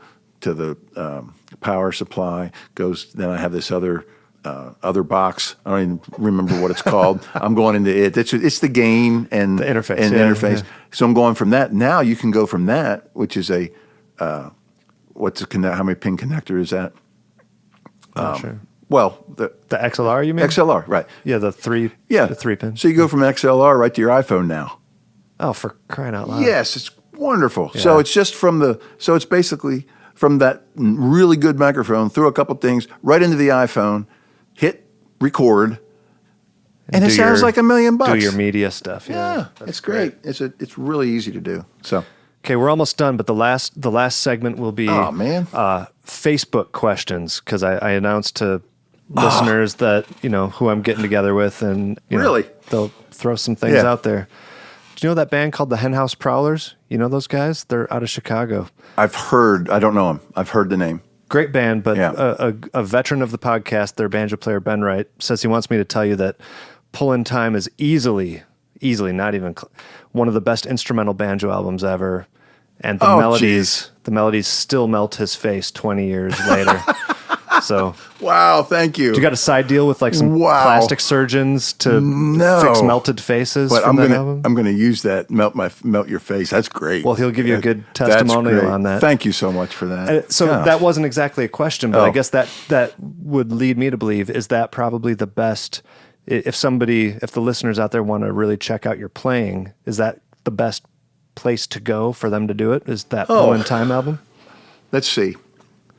power supply. Then I have this other box. I don't even remember what it's called. I'm going into it. It's the gain and the interface. interface. Yeah. So I'm going from that. Now you can go from that, which is a how many pin connector is that? Sure. Well, the XLR, you mean? XLR, right? Yeah, the 3 pin. So you go from XLR right to your iPhone now. Oh, for crying out loud! Yes, it's wonderful. Yeah. So it's just it's basically from that really good microphone through a couple things right into the iPhone, hit record, and it sounds like $1 million. Do your media stuff. Yeah, it's great. It's really easy to do. So. Okay, we're almost done, but the last segment will be Facebook questions, because I announced to listeners that who I'm getting together with, and they'll throw some things out there. Do you know that band called the Henhouse Prowlers? You know those guys? They're out of Chicago. I've heard. I don't know them. I've heard the name. Great band, but a veteran of the podcast, their banjo player Ben Wright, says he wants me to tell you that Pull in Time is easily, not even one of the best instrumental banjo albums ever. And the melodies still melt his face 20 years later. So wow, thank you. You got a side deal with some plastic surgeons to fix melted faces. But I'm gonna use that melt your face. That's great. Well, he'll give you a good testimonial on that. Thank you so much for that. That wasn't exactly a question, but I guess that would lead me to believe, is that probably the best? If the listeners out there want to really check out your playing, is that the best place to go for them to do it? Is that Pull in Time album? Let's see.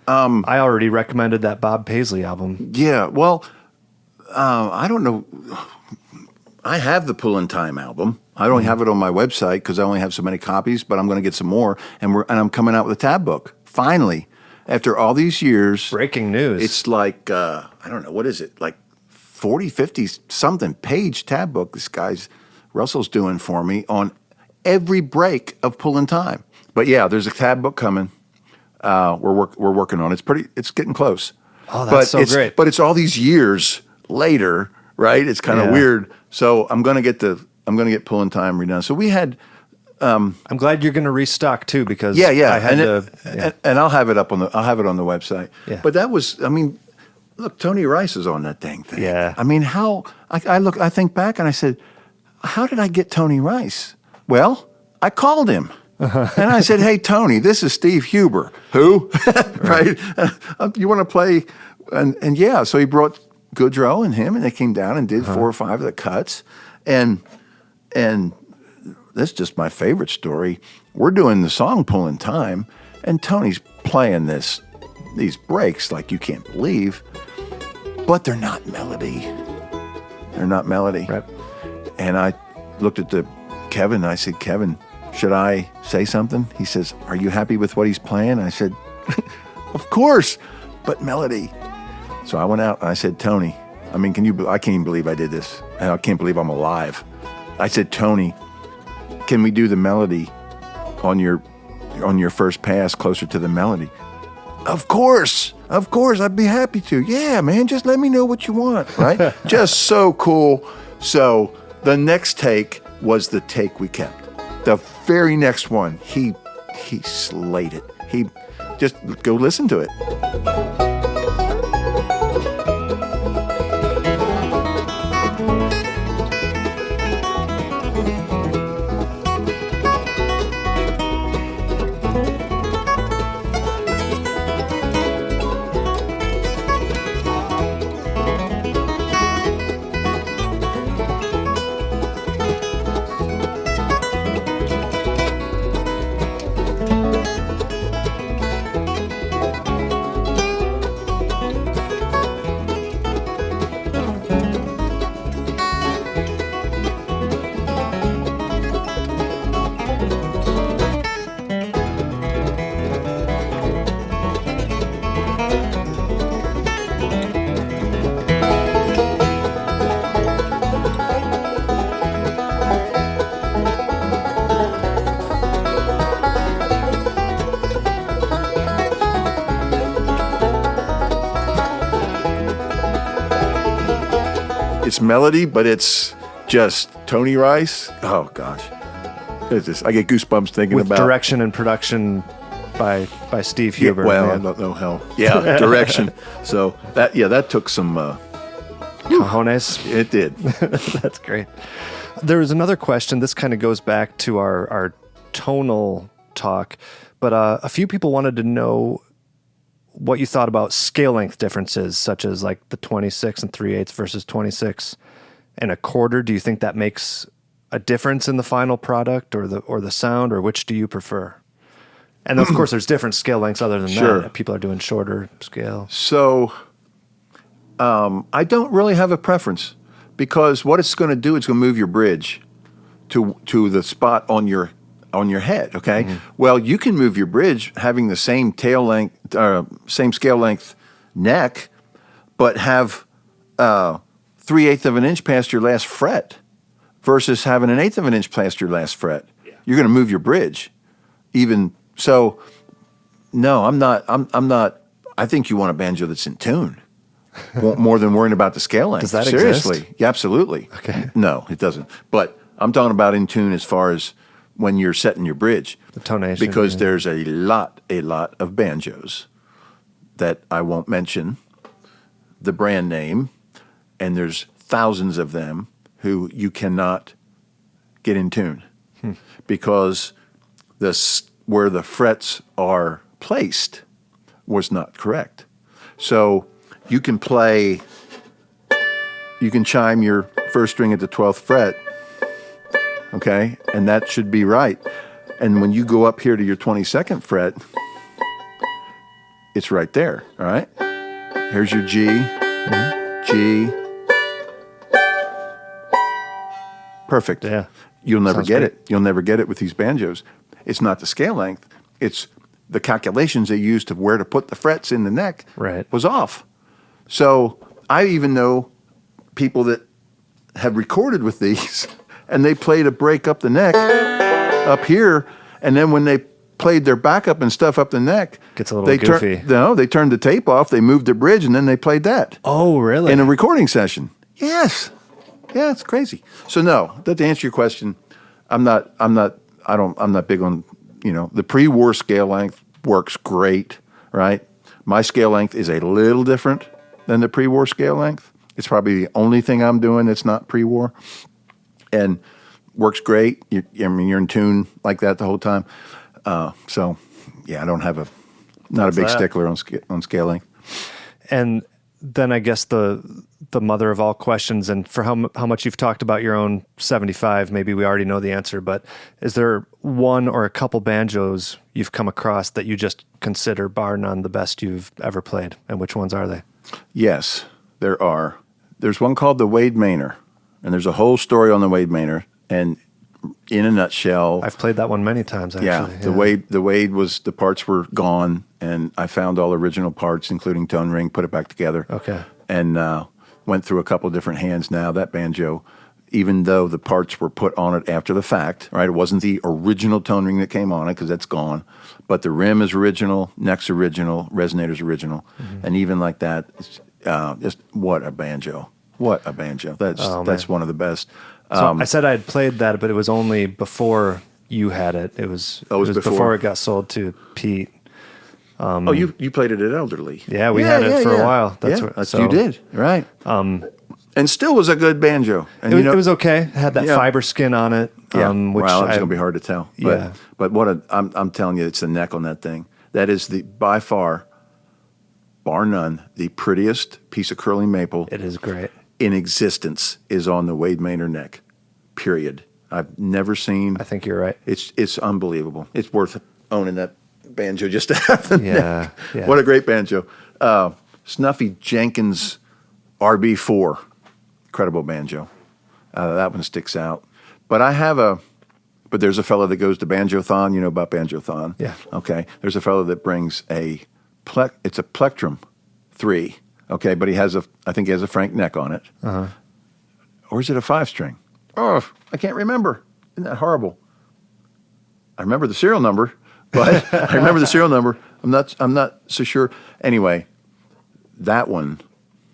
I already recommended that Bob Paisley album. Yeah, well, I don't know. I have the Pull in Time album. I don't have it on my website because I only have so many copies, but I'm going to get some more, and I'm coming out with a tab book finally after all these years. Breaking news. It's like I don't know, what is it, like 40, 50 something page tab book this Russell's doing for me on every break of Pull in Time. But yeah, there's a tab book coming. We're working on it. It's getting close. Oh, that's great. But it's all these years later, right? It's kind of weird. So I'm gonna get Pull in Time redone. So we had. I'm glad you're going to restock too, because I had and I'll have it on the website. Yeah. But that was, look, Tony Rice is on that thing. Yeah. How I think back and I said, how did I get Tony Rice? Well, I called him. And I said, hey, Tony, this is Steve Huber. Who? Right? You want to play? And yeah, so he brought Goodrow and him, and they came down and did 4 or 5 of the cuts. And that's just my favorite story. We're doing the song Pull in Time, and Tony's playing these breaks like you can't believe, but they're not melody. They're not melody. Right. And I looked at Kevin, and I said, Kevin, should I say something? He says, are you happy with what he's playing? I said, of course, but melody. So I went out and I said, Tony, I can't even believe I did this. And I can't believe I'm alive. I said, Tony, can we do the melody on your first pass closer to the melody? Of course, I'd be happy to. Yeah, man, just let me know what you want, right? Just so cool. So the next take was the take we kept. The very next one, he slayed it. He just go listen to it. It's melody, but it's just Tony Rice. Oh gosh, I get goosebumps thinking with about direction and production by Steve Huber. Yeah, well, man. I don't know how. Yeah, direction. So that took some. Cojones. It did. That's great. There was another question. This kind of goes back to our tonal talk, but a few people wanted to know what you thought about scale length differences, such as like the 26 and 3/8 versus 26 and a quarter. Do you think that makes a difference in the final product or the sound, or which do you prefer? And of course, there's different scale lengths other than Sure. that. People are doing shorter scale. So, I don't really have a preference because what it's going to do, it's going to move your bridge to the spot on your head. Okay. Mm-hmm. Well, you can move your bridge having the same tail length, same scale length neck, but have 3/8 of an inch past your last fret versus having 1/8 of an inch past your last fret. Yeah. You're going to move your bridge, even so. No, I'm not. I'm not. I think you want a banjo that's in tune. More than worrying about the scale length. Does that Seriously? exist? Yeah, absolutely. Okay. No, it doesn't. But I'm talking about in tune as far as when you're setting your bridge. The tonation. Because there's a lot of banjos that I won't mention the brand name, and there's thousands of them who you cannot get in tune because where the frets are placed was not correct. So you can chime your first string at the 12th fret, okay, and that should be right. And when you go up here to your 22nd fret, it's right there, all right? Here's your G, G. Perfect. Yeah. You'll never Sounds get great. it. You'll never get it with these banjos. It's not the scale length. It's the calculations they used of where to put the frets in the neck Right. was off. So I even know people that have recorded with these, and they played a break up the neck up here, and then when they played their backup and stuff up the neck, Gets a little goofy. They turned the tape off, they moved the bridge, and then they played that Oh, really? in a recording session. Yes. Yeah, it's crazy. So no, to answer your question, I'm not big on, the pre-war scale length works great, right? My scale length is a little different than the pre-war scale length. It's probably the only thing I'm doing that's not pre-war, and works great. You're in tune like that the whole time. So yeah, I don't have not a big stickler on scale length. And then I guess the mother of all questions, and for how much you've talked about your own 75, maybe we already know the answer, but is there one or a couple banjos you've come across that you just consider bar none the best you've ever played? And which ones are they? Yes, there are. There's one called the Wade Maynor, and there's a whole story on the Wade Maynor. And in a nutshell, I've played that one many times, actually. The Wade was, the parts were gone, and I found all original parts, including tone ring, put it back together. Okay. And went through a couple of different hands now. That banjo, even though the parts were put on it after the fact, right? It wasn't the original tone ring that came on it because that's gone. But the rim is original, neck's original, resonator's original. Mm-hmm. And even like that, just what a banjo. What a banjo. That's one of the best. So I said I had played that, but it was only before you had it. It was before it got sold to Pete. You played it at Elderly. Yeah, we had it for a while. You did, right. And still was a good banjo. And it was okay. It had that fiber skin on it. Yeah. Which it's going to be hard to tell. Yeah. But I'm telling you, it's the neck on that thing. That is by far, bar none, the prettiest piece of curly maple. It is great. In existence is on the Wade Maynor neck, period. I've never seen. I think you're right. It's unbelievable. It's worth owning that banjo just to have the neck. Yeah. What a great banjo. Snuffy Jenkins RB4, incredible banjo. That one sticks out. But there's a fellow that goes to Banjo-thon. You know about Banjo-thon? Yeah. Okay. There's a fellow that brings it's a Plectrum 3. Okay, but I think he has a Frank neck on it. Uh-huh. Or is it a 5-string? Oh, I can't remember. Isn't that horrible? I remember the serial number, but I'm not so sure. Anyway, that one,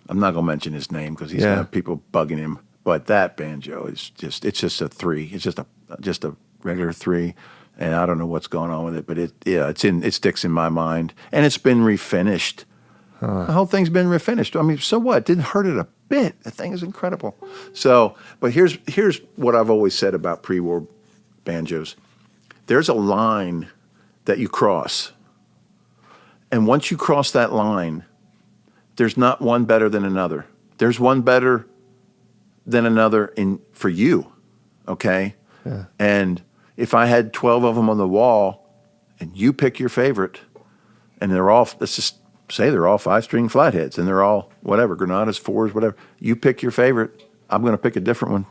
I'm not going to mention his name because he's going to have people bugging him. But that banjo is just a 3. It's just a regular 3. and I don't know what's going on with it, but it sticks in my mind, and it's been refinished. The whole thing's been refinished. I mean, so what? It didn't hurt it a bit. The thing is incredible. So, but here's what I've always said about pre-war banjos. There's a line that you cross, and once you cross that line, there's not one better than another. There's one better than another for you, okay? Yeah. And if I had 12 of them on the wall, and you pick your favorite, and they're all, let's just say they're all 5-string flatheads, and they're all whatever, Granadas, 4s, whatever. You pick your favorite, I'm going to pick a different one.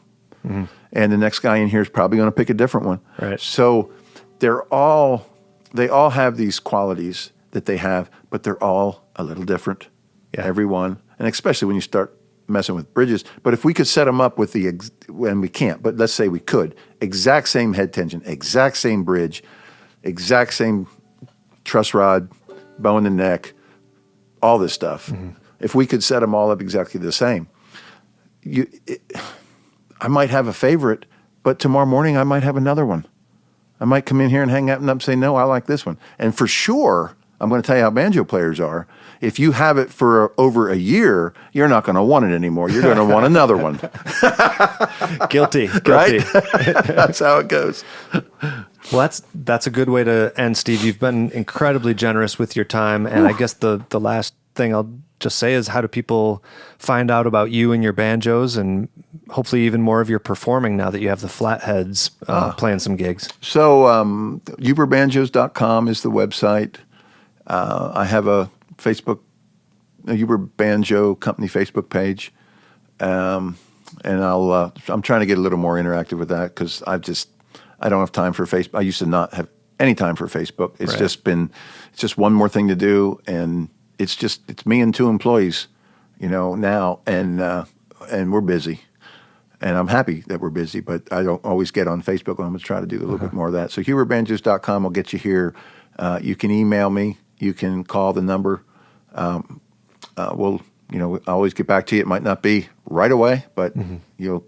Mm-hmm. And the next guy in here is probably going to pick a different one. Right. So they all have these qualities that they have, but they're all a little different. Yeah. Every one, and especially when you start messing with bridges. But if we could set them up with and we can't, but let's say we could, exact same head tension, exact same bridge, exact same truss rod, bow in the neck, all this stuff. Mm-hmm. If we could set them all up exactly the same, I might have a favorite, but tomorrow morning I might have another one. I might come in here and hang out and say, no, I like this one. And for sure, I'm going to tell you how banjo players are. If you have it for over a year, you're not going to want it anymore. You're going to want another one. Guilty. Right? That's how it goes. Well, that's a good way to end, Steve. You've been incredibly generous with your time. And I guess the last thing I'll just say is, how do people find out about you and your banjos, and hopefully even more of your performing now that you have the flatheads playing some gigs? So uberbanjos.com is the website. I have a Uber Banjo Company Facebook page, and I'm trying to get a little more interactive with that, because I don't have time for Facebook. I used to not have any time for Facebook. It's just one more thing to do, and it's me and 2 employees, now, and we're busy, and I'm happy that we're busy, but I don't always get on Facebook. I'm going to try to do a little bit more of that. So uberbanjos.com will get you here. You can email me. You can call the number. We'll always get back to you. It might not be right away, but you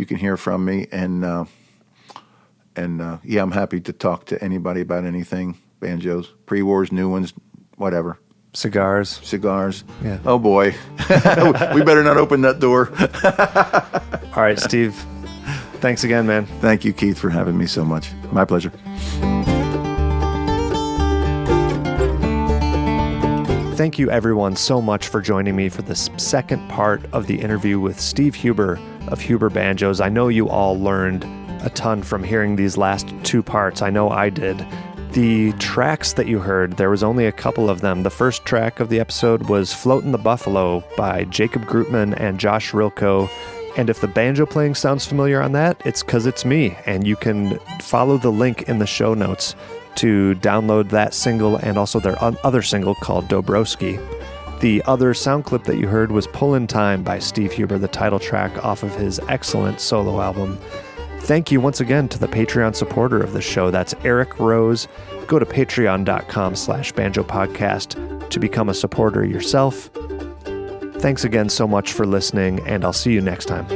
can hear from me. And I'm happy to talk to anybody about anything. Banjos, pre-wars, new ones, whatever. Cigars. Yeah. Oh boy, we better not open that door. All right, Steve. Thanks again, man. Thank you, Keith, for having me so much. My pleasure. Thank you, everyone, so much for joining me for this second part of the interview with Steve Huber of Huber Banjos. I know you all learned a ton from hearing these last 2 parts. I know I did. The tracks that you heard, there was only a couple of them. The first track of the episode was Floatin' the Buffalo by Jacob Groopman and Josh Rilko. And if the banjo playing sounds familiar on that, it's because it's me. And you can follow the link in the show notes to download that single and also their other single called Dobroski. The other sound clip that you heard was Pullin' Time by Steve Huber, the title track off of his excellent solo album. Thank you once again to the Patreon supporter of the show. That's Eric Rose. Go to patreon.com/banjopodcast to become a supporter yourself. Thanks again so much for listening, and I'll see you next time.